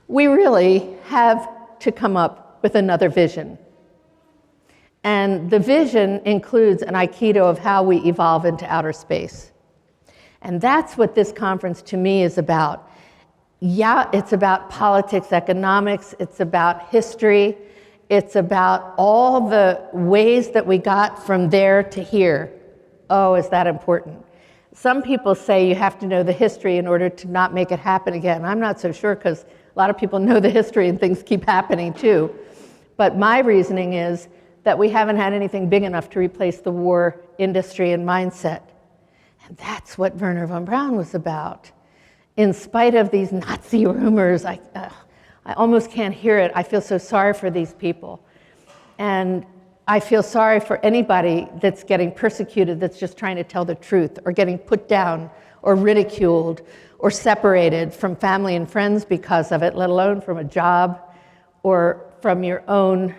We really have to come up with another vision. And the vision includes an aikido of how we evolve into outer space. And that's what this conference to me is about. Yeah, it's about politics, economics, it's about history, it's about all the ways that we got from there to here. Oh, is that important? Some people say you have to know the history in order to not make it happen again. I'm not so sure, because a lot of people know the history and things keep happening too. But my reasoning is that we haven't had anything big enough to replace the war industry and mindset. And that's what Wernher von Braun was about. In spite of these Nazi rumors, I almost can't hear it. I feel so sorry for these people. And I feel sorry for anybody that's getting persecuted, that's just trying to tell the truth, or getting put down, or ridiculed, or separated from family and friends because of it, let alone from a job, or from your own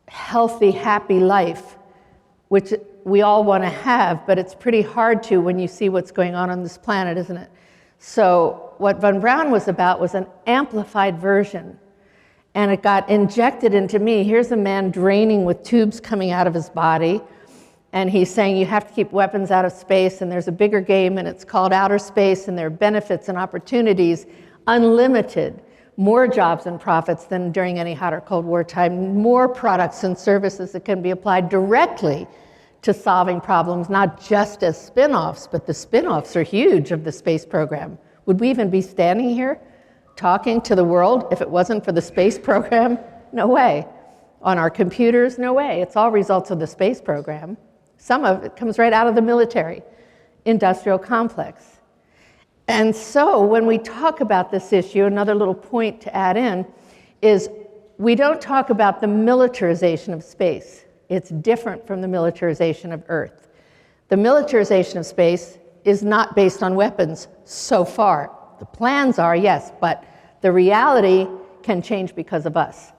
healthy, happy life, which we all want to have, but it's pretty hard to when you see what's going on this planet, isn't it? So what von Braun was about was an amplified version, and it got injected into me. Here's a man draining with tubes coming out of his body, and he's saying you have to keep weapons out of space, and there's a bigger game, and it's called outer space, and there are benefits and opportunities, unlimited. More jobs and profits than during any hot or cold war time, more products and services that can be applied directly to solving problems, not just as spin-offs, but the spin-offs are huge of the space program. Would we even be standing here talking to the world if it wasn't for the space program? No way. On our computers, no way. It's all results of the space program. Some of it comes right out of the military industrial complex. And so when we talk about this issue, another little point to add in is we don't talk about the militarization of space. It's different from the militarization of Earth. The militarization of space is not based on weapons so far. The plans are, yes, but the reality can change because of us.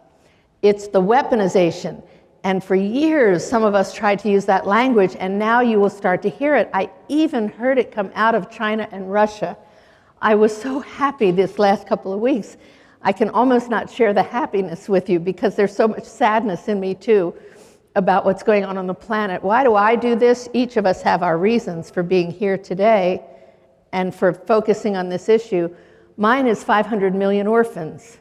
It's the weaponization. And for years, some of us tried to use that language, and now you will start to hear it. I even heard it come out of China and Russia. I was so happy this last couple of weeks. I can almost not share the happiness with you because there's so much sadness in me too about what's going on the planet. Why do I do this? Each of us have our reasons for being here today and for focusing on this issue. Mine is 500 million orphans.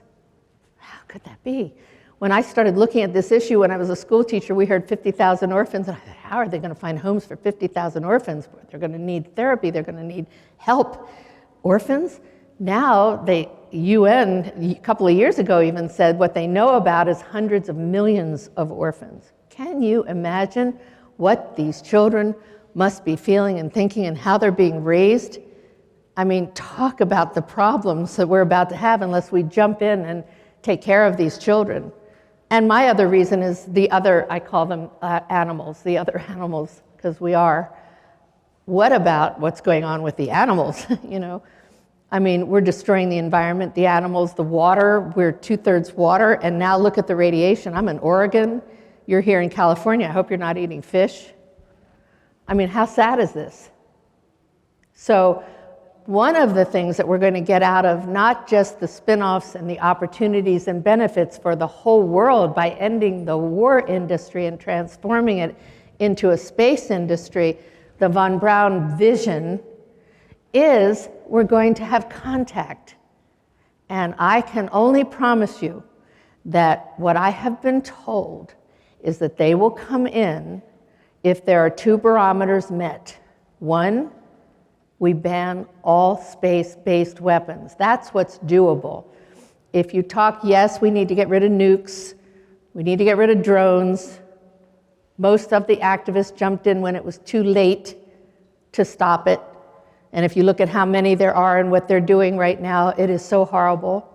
How could that be? When I started looking at this issue when I was a school teacher, we heard 50,000 orphans. And I thought, how are they going to find homes for 50,000 orphans? They're going to need therapy. They're going to need help. Orphans? Now, the UN, a couple of years ago, even said what they know about is hundreds of millions of orphans. Can you imagine what these children must be feeling and thinking and how they're being raised? I mean, talk about the problems that we're about to have unless we jump in and take care of these children. And my other reason is the other, I call them animals, the other animals, because we are. What about what's going on with the animals, you know? I mean, we're destroying the environment, the animals, the water. We're 2/3 water, and now look at the radiation. I'm in Oregon. You're here in California. I hope you're not eating fish. I mean, how sad is this? So one of the things that we're going to get out of not just the spin-offs and the opportunities and benefits for the whole world by ending the war industry and transforming it into a space industry, the von Braun vision is we're going to have contact. And I can only promise you that what I have been told is that they will come in if there are two barometers met. One, we ban all space-based weapons. That's what's doable. If you talk, yes, we need to get rid of nukes, we need to get rid of drones. Most of the activists jumped in when it was too late to stop it. And if you look at how many there are and what they're doing right now, it is so horrible.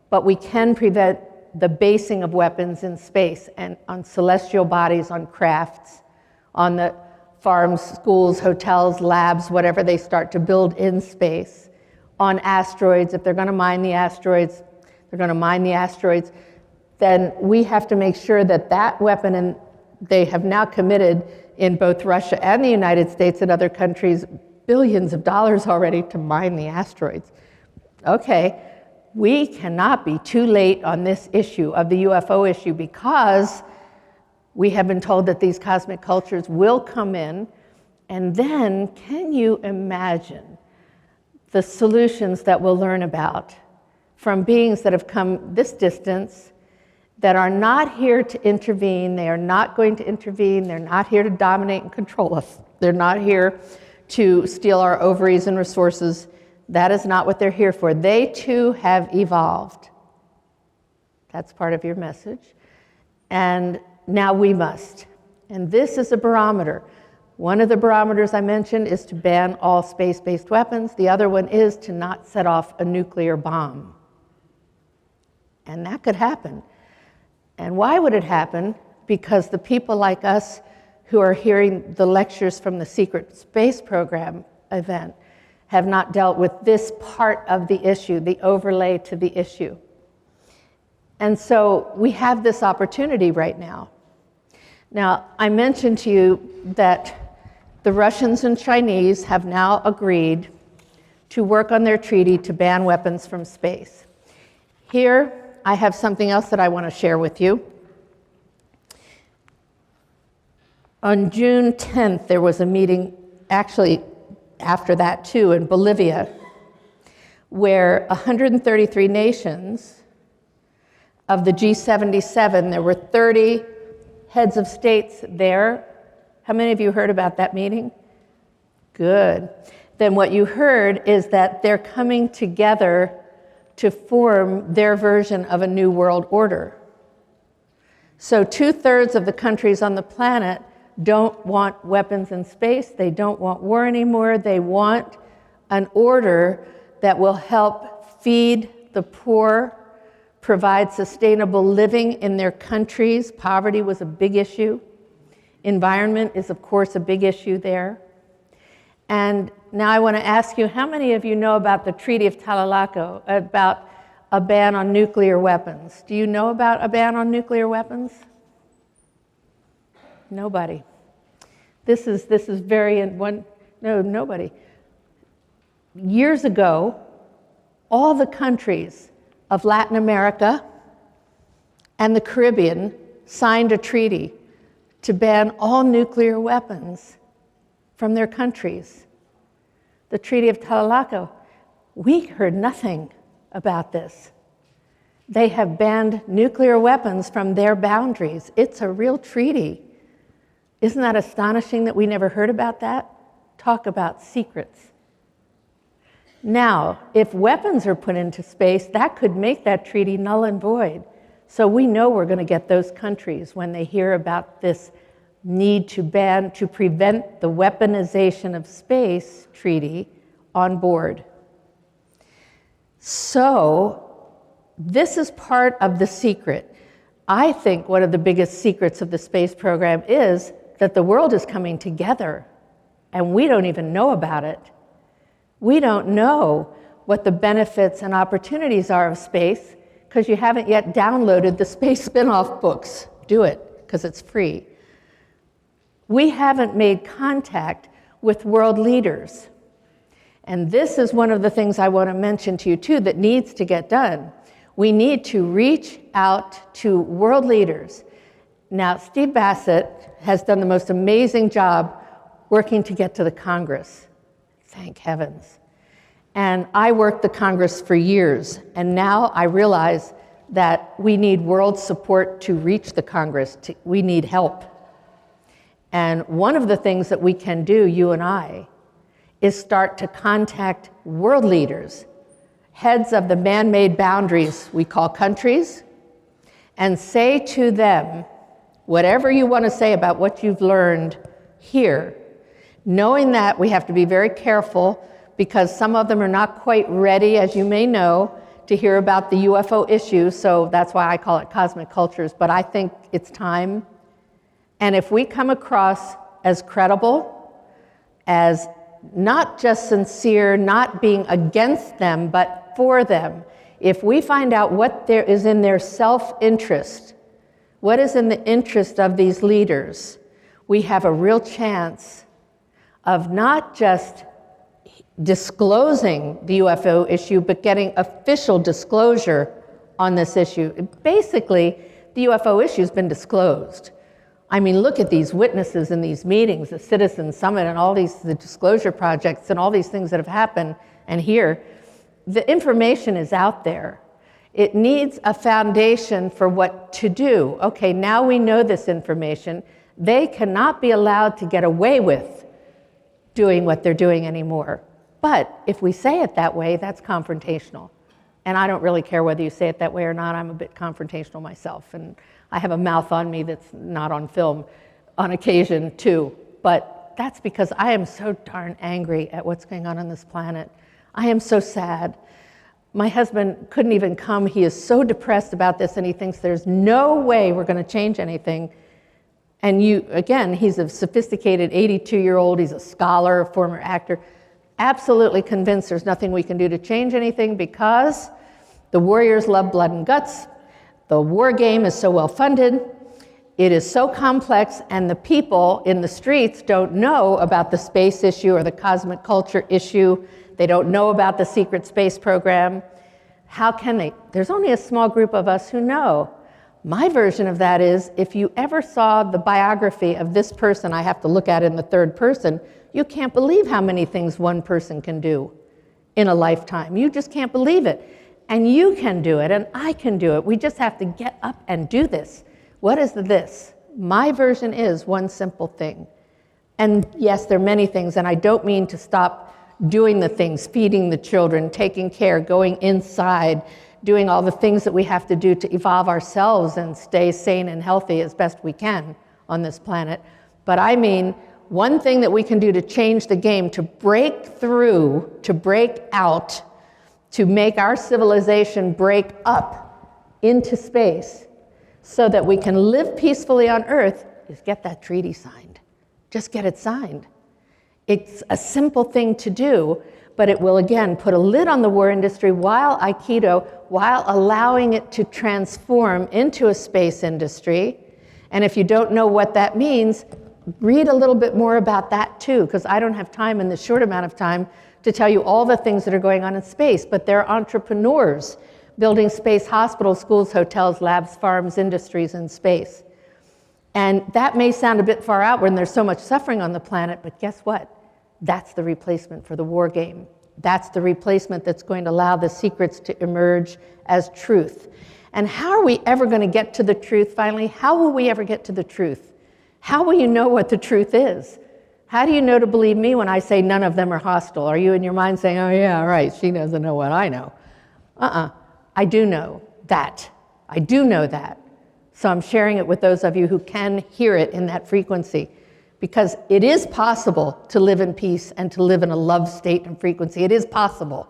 But we can prevent the basing of weapons in space and on celestial bodies, on crafts, on the farms, schools, hotels, labs, whatever they start to build in space on asteroids. If they're going to mine the asteroids, they're going to mine the asteroids. Then we have to make sure that that weapon, and they have now committed in both Russia and the United States and other countries billions of dollars already to mine the asteroids. Okay, we cannot be too late on this issue of the UFO issue, because we have been told that these cosmic cultures will come in, and then can you imagine the solutions that we'll learn about from beings that have come this distance, that are not here to intervene, they are not going to intervene, they're not here to dominate and control us, they're not here to steal our ovaries and resources. That is not what they're here for. They too have evolved. That's part of your message. And now we must. And this is a barometer. One of the barometers I mentioned is to ban all space-based weapons. The other one is to not set off a nuclear bomb. And that could happen. And why would it happen? Because the people like us who are hearing the lectures from the secret space program event have not dealt with this part of the issue, the overlay to the issue. And so we have this opportunity right now. Now, I mentioned to you that the Russians and Chinese have now agreed to work on their treaty to ban weapons from space. Here, I have something else that I want to share with you. On June 10th, there was a meeting, actually after that too, in Bolivia, where 133 nations of the G77, there were 30 heads of states there. How many of you heard about that meeting? Good. Then what you heard is that they're coming together to form their version of a new world order. So 2/3 of the countries on the planet don't want weapons in space. They don't want war anymore. They want an order that will help feed the poor, provide sustainable living in their countries. Poverty was a big issue. Environment is, of course, a big issue there. And now I want to ask you, how many of you know about the Treaty of Tlatelolco, about a ban on nuclear weapons? Do you know about a ban on nuclear weapons? Nobody. This is very, nobody. Years ago, all the countries of Latin America and the Caribbean signed a treaty to ban all nuclear weapons from their countries. The Treaty of Tlatelolco, we heard nothing about this. They have banned nuclear weapons from their boundaries. It's a real treaty. Isn't that astonishing that we never heard about that? Talk about secrets. Now, if weapons are put into space, that could make that treaty null and void. So we know we're going to get those countries when they hear about this need to ban, to prevent the weaponization of space treaty on board. So this is part of the secret. I think one of the biggest secrets of the space program is that the world is coming together, and we don't even know about it. We don't know what the benefits and opportunities are of space because you haven't yet downloaded the space spin-off books. Do it, because it's free. We haven't made contact with world leaders. And this is one of the things I want to mention to you too that needs to get done. We need to reach out to world leaders. Now, Steve Bassett has done the most amazing job working to get to the Congress. Thank heavens. And I worked the Congress for years, and now I realize that we need world support to reach the Congress. We need help. And one of the things that we can do, you and I, is start to contact world leaders, heads of the man-made boundaries we call countries, and say to them, whatever you want to say about what you've learned here, knowing that we have to be very careful because some of them are not quite ready, as you may know, to hear about the UFO issue, so that's why I call it cosmic cultures, but I think it's time. And if we come across as credible, as not just sincere, not being against them, but for them. If we find out what there is in their self-interest, what is in the interest of these leaders, we have a real chance of not just disclosing the UFO issue, but getting official disclosure on this issue. Basically, the UFO issue has been disclosed. I mean, look at these witnesses in these meetings, the Citizen Summit and all these, the disclosure projects and all these things that have happened. And here, the information is out there. It needs a foundation for what to do. Okay, now we know this information. They cannot be allowed to get away with doing what they're doing anymore. But if we say it that way, that's confrontational. And I don't really care whether you say it that way or not. I'm a bit confrontational myself. And I have a mouth on me that's not on film on occasion too. But that's because I am so darn angry at what's going on this planet. I am so sad. My husband couldn't even come. He is so depressed about this, and he thinks there's no way we're going to change anything. And again, he's a sophisticated 82-year-old. He's a scholar, a former actor. Absolutely convinced there's nothing we can do to change anything because the warriors love blood and guts. The war game is so well funded. It is so complex, and the people in the streets don't know about the space issue or the cosmic culture issue. They don't know about the secret space program. How can they? There's only a small group of us who know. My version of that is, if you ever saw the biography of this person, I have to look at it in the third person, you can't believe how many things one person can do in a lifetime. You just can't believe it. And you can do it, and I can do it. We just have to get up and do this. What is this? My version is one simple thing. And yes, there are many things, and I don't mean to stop doing the things, feeding the children, taking care, going inside, doing all the things that we have to do to evolve ourselves and stay sane and healthy as best we can on this planet. But I mean, one thing that we can do to change the game, to break through, to break out, to make our civilization break up into space so that we can live peacefully on Earth, is get that treaty signed. Just get it signed. It's a simple thing to do, but it will, again, put a lid on the war industry while Aikido, while allowing it to transform into a space industry. And if you don't know what that means, read a little bit more about that too, because I don't have time in this short amount of time to tell you all the things that are going on in space, but there are entrepreneurs building space hospitals, schools, hotels, labs, farms, industries in space. And that may sound a bit far out when there's so much suffering on the planet, but guess what? That's the replacement for the war game. That's the replacement that's going to allow the secrets to emerge as truth. And how are we ever going to get to the truth finally? How will we ever get to the truth? How will you know what the truth is? How do you know to believe me when I say none of them are hostile? Are you in your mind saying, oh yeah, right, she doesn't know what I know? I do know that. I do know that. So I'm sharing it with those of you who can hear it in that frequency, because it is possible to live in peace and to live in a love state and frequency. It is possible.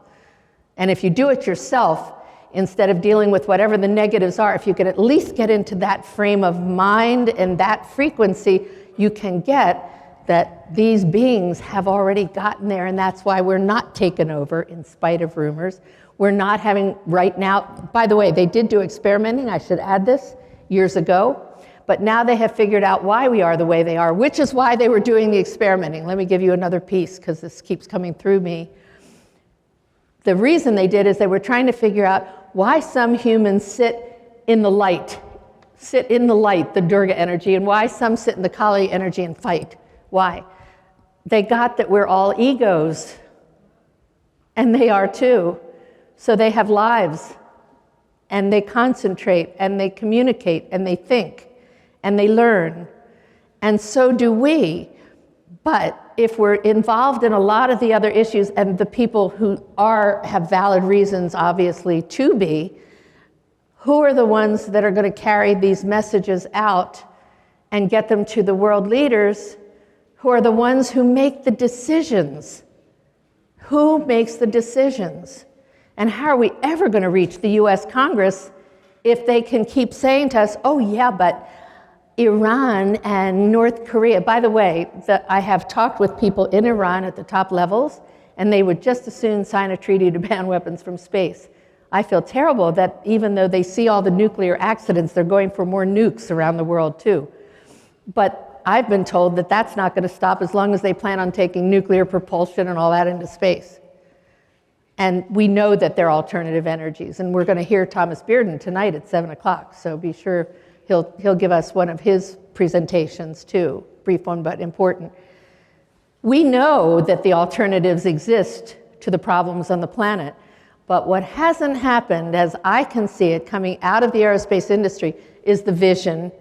And if you do it yourself, instead of dealing with whatever the negatives are, if you can at least get into that frame of mind and that frequency, you can get that these beings have already gotten there, and that's why we're not taken over in spite of rumors. We're not having right now, by the way, they did do experimenting, I should add this, years ago, but now they have figured out why we are the way they are, which is why they were doing the experimenting. Let me give you another piece, because this keeps coming through me. The reason they did is they were trying to figure out why some humans sit in the light, the Durga energy, and why some sit in the Kali energy and fight. Why? They got that we're all egos, and they are too. So they have lives, and they concentrate, and they communicate, and they think, and they learn. And so do we. But if we're involved in a lot of the other issues, and the people who have valid reasons, obviously, to be, who are the ones that are going to carry these messages out and get them to the world leaders, who are the ones who make the decisions? Who makes the decisions? And how are we ever going to reach the US Congress if they can keep saying to us, oh yeah, but Iran and North Korea, by the way, I have talked with people in Iran at the top levels, and they would just as soon sign a treaty to ban weapons from space. I feel terrible that even though they see all the nuclear accidents, they're going for more nukes around the world too. But I've been told that that's not going to stop as long as they plan on taking nuclear propulsion and all that into space. And we know that they're alternative energies, and we're going to hear Thomas Bearden tonight at 7 o'clock, so be sure he'll give us one of his presentations too, brief one but important. We know that the alternatives exist to the problems on the planet, but what hasn't happened, as I can see it coming out of the aerospace industry, is the vision,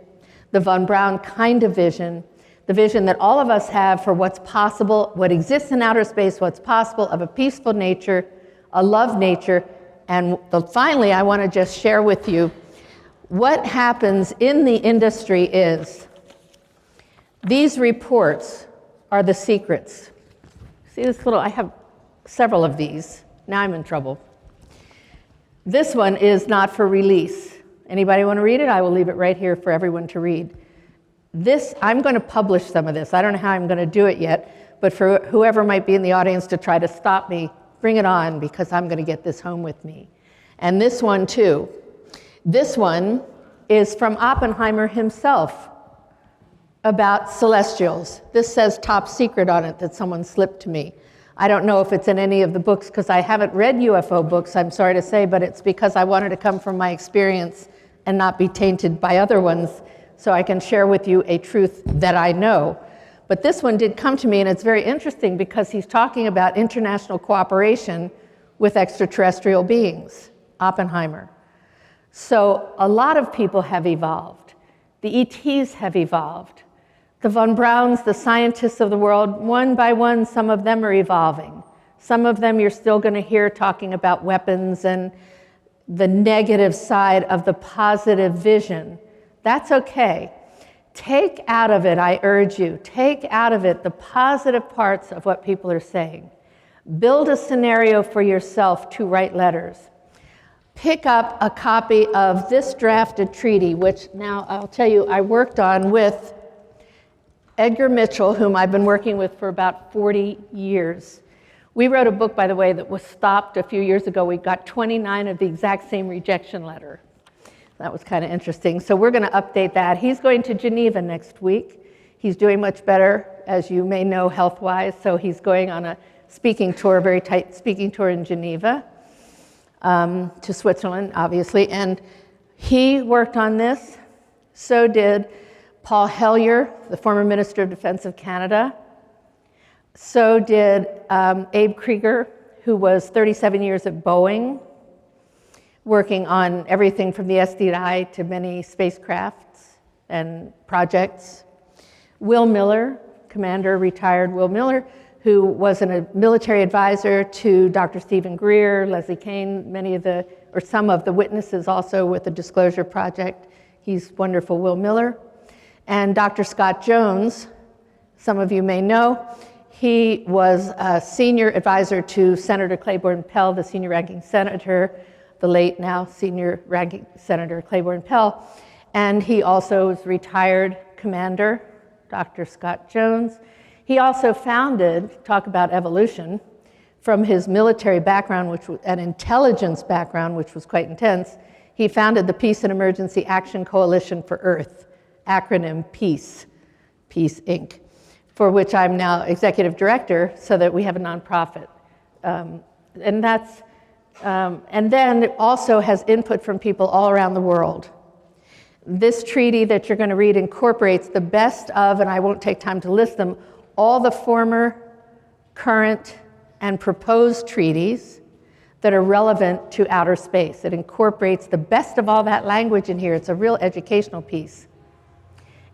the von Braun kind of vision, the vision that all of us have for what's possible, what exists in outer space, what's possible of a peaceful nature, a love nature, and finally I want to just share with you what happens in the industry is these reports are the secrets. See this little, I have several of these. Now I'm in trouble. This one is not for release. Anybody want to read it? I will leave it right here for everyone to read. This, I'm going to publish some of this. I don't know how I'm going to do it yet, but for whoever might be in the audience to try to stop me, bring it on, because I'm going to get this home with me. And this one too. This one is from Oppenheimer himself about celestials. This says top secret on it that someone slipped to me. I don't know if it's in any of the books because I haven't read UFO books, I'm sorry to say, but it's because I wanted to come from my experience and not be tainted by other ones so I can share with you a truth that I know. But this one did come to me, and it's very interesting because he's talking about international cooperation with extraterrestrial beings, Oppenheimer. So a lot of people have evolved. The ETs have evolved. The von Brauns, the scientists of the world, one by one, some of them are evolving. Some of them you're still going to hear talking about weapons and the negative side of the positive vision. That's okay. Take out of it, I urge you, take out of it the positive parts of what people are saying. Build a scenario for yourself to write letters. Pick up a copy of this drafted treaty, which now I'll tell you I worked on with Edgar Mitchell, whom I've been working with for about 40 years. We wrote a book, by the way, that was stopped a few years ago. We got 29 of the exact same rejection letter. That was kind of interesting. So we're going to update that. He's going to Geneva next week. He's doing much better, as you may know, health-wise. So he's going on a speaking tour, a very tight speaking tour in Geneva, to Switzerland, obviously. And he worked on this. So did Paul Hellyer, the former Minister of Defense of Canada. So did Abe Krieger, who was 37 years at Boeing, working on everything from the SDI to many spacecrafts and projects. Will Miller, Commander retired Will Miller, who was a military advisor to Dr. Stephen Greer, Leslie Kean, some of the witnesses also with the Disclosure Project. He's wonderful, Will Miller. And Dr. Scott Jones, some of you may know, he was a senior advisor to Senator Claiborne Pell, the senior ranking senator, the late now senior ranking Senator Claiborne Pell. And he also was retired commander, Dr. Scott Jones. He also founded, talk about evolution, from his military background, which was an intelligence background, which was quite intense. He founded the Peace and Emergency Action Coalition for Earth, acronym PEACE, PEACE Inc., for which I'm now executive director, so that we have a nonprofit. And then it also has input from people all around the world. This treaty that you're going to read incorporates the best of, and I won't take time to list them, all the former, current, and proposed treaties that are relevant to outer space. It incorporates the best of all that language in here. It's a real educational piece.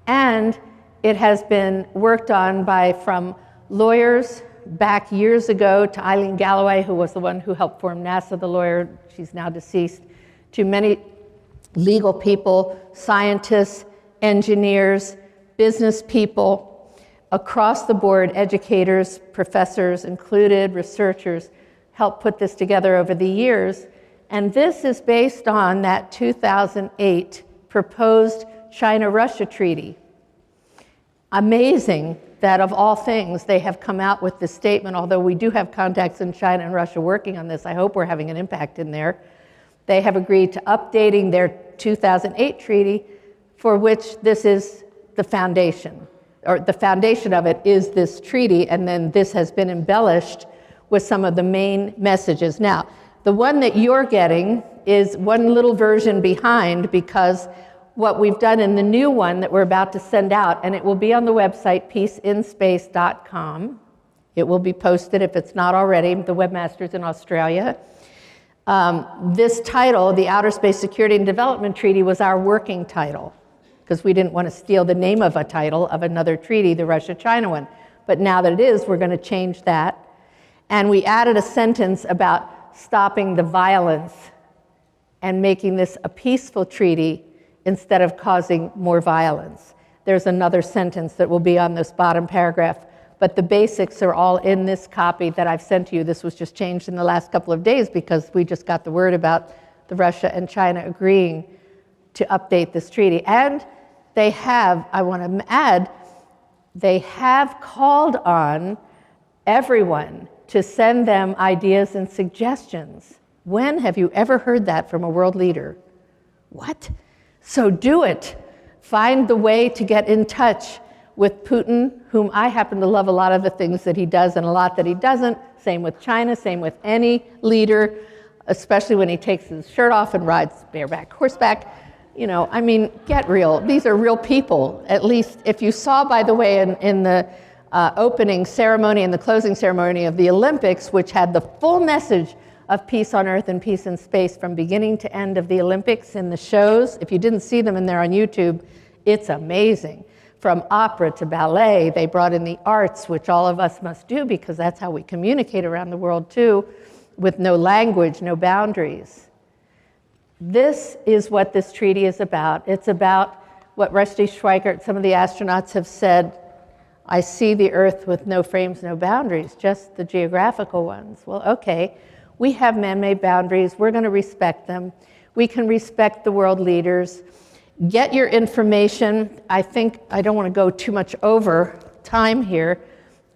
And it has been worked on from lawyers back years ago to Eileen Galloway, who was the one who helped form NASA, the lawyer, she's now deceased, to many legal people, scientists, engineers, business people, across the board, educators, professors included, researchers, helped put this together over the years. And this is based on that 2008 proposed China-Russia treaty. Amazing that of all things, they have come out with this statement, although we do have contacts in China and Russia working on this. I hope we're having an impact in there. They have agreed to updating their 2008 treaty, for which this is the foundation, or the foundation of it is this treaty, and then this has been embellished with some of the main messages. Now, the one that you're getting is one little version behind, because what we've done in the new one that we're about to send out, and it will be on the website, peaceinspace.com. It will be posted if it's not already, the webmasters in Australia. This title, the Outer Space Security and Development Treaty, was our working title, because we didn't want to steal the name of a title of another treaty, the Russia-China one. But now that it is, we're going to change that. And we added a sentence about stopping the violence and making this a peaceful treaty instead of causing more violence. There's another sentence that will be on this bottom paragraph, but the basics are all in this copy that I've sent to you. This was just changed in the last couple of days because we just got the word about the Russia and China agreeing to update this treaty. And they have, I want to add, they have called on everyone to send them ideas and suggestions. When have you ever heard that from a world leader? What? So do it. Find the way to get in touch with Putin, whom I happen to love a lot of the things that he does and a lot that he doesn't. Same with China, same with any leader, especially when he takes his shirt off and rides bareback horseback. You know, I mean, get real. These are real people. At least if you saw, by the way, in the opening ceremony and the closing ceremony of the Olympics, which had the full message of peace on earth and peace in space from beginning to end of the Olympics in the shows. If you didn't see them in there on YouTube, it's amazing. From opera to ballet, they brought in the arts, which all of us must do because that's how we communicate around the world too, with no language, no boundaries. This is what this treaty is about. It's about what Rusty Schweikert, some of the astronauts have said, I see the Earth with no frames, no boundaries, just the geographical ones. Well, okay. We have man-made boundaries. We're going to respect them. We can respect the world leaders. Get your information. I think I don't want to go too much over time here,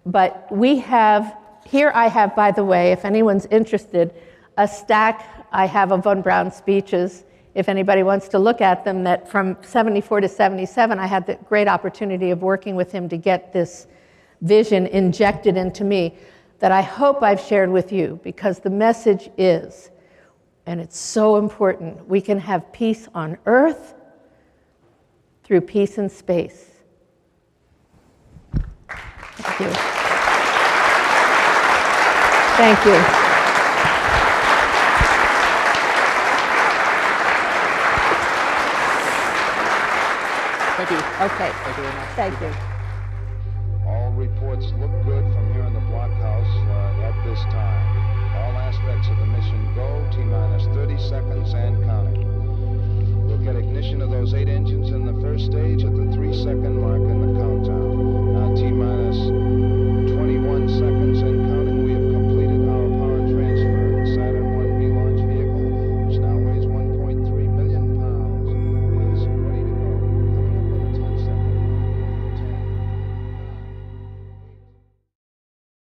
but we have, here I have, by the way, if anyone's interested, a stack I have of Von Braun speeches, if anybody wants to look at them, that from 74 to 77, I had the great opportunity of working with him to get this vision injected into me, that I hope I've shared with you, because the message is, and it's so important, we can have peace on earth through peace in space. Thank you. Thank you. Thank you. Okay. Thank you very much. Thank you. All reports look good from here in the blockhouse at this time. All aspects of the mission go, T-minus 30 seconds and counting. We'll get ignition of those 8 engines in the first stage at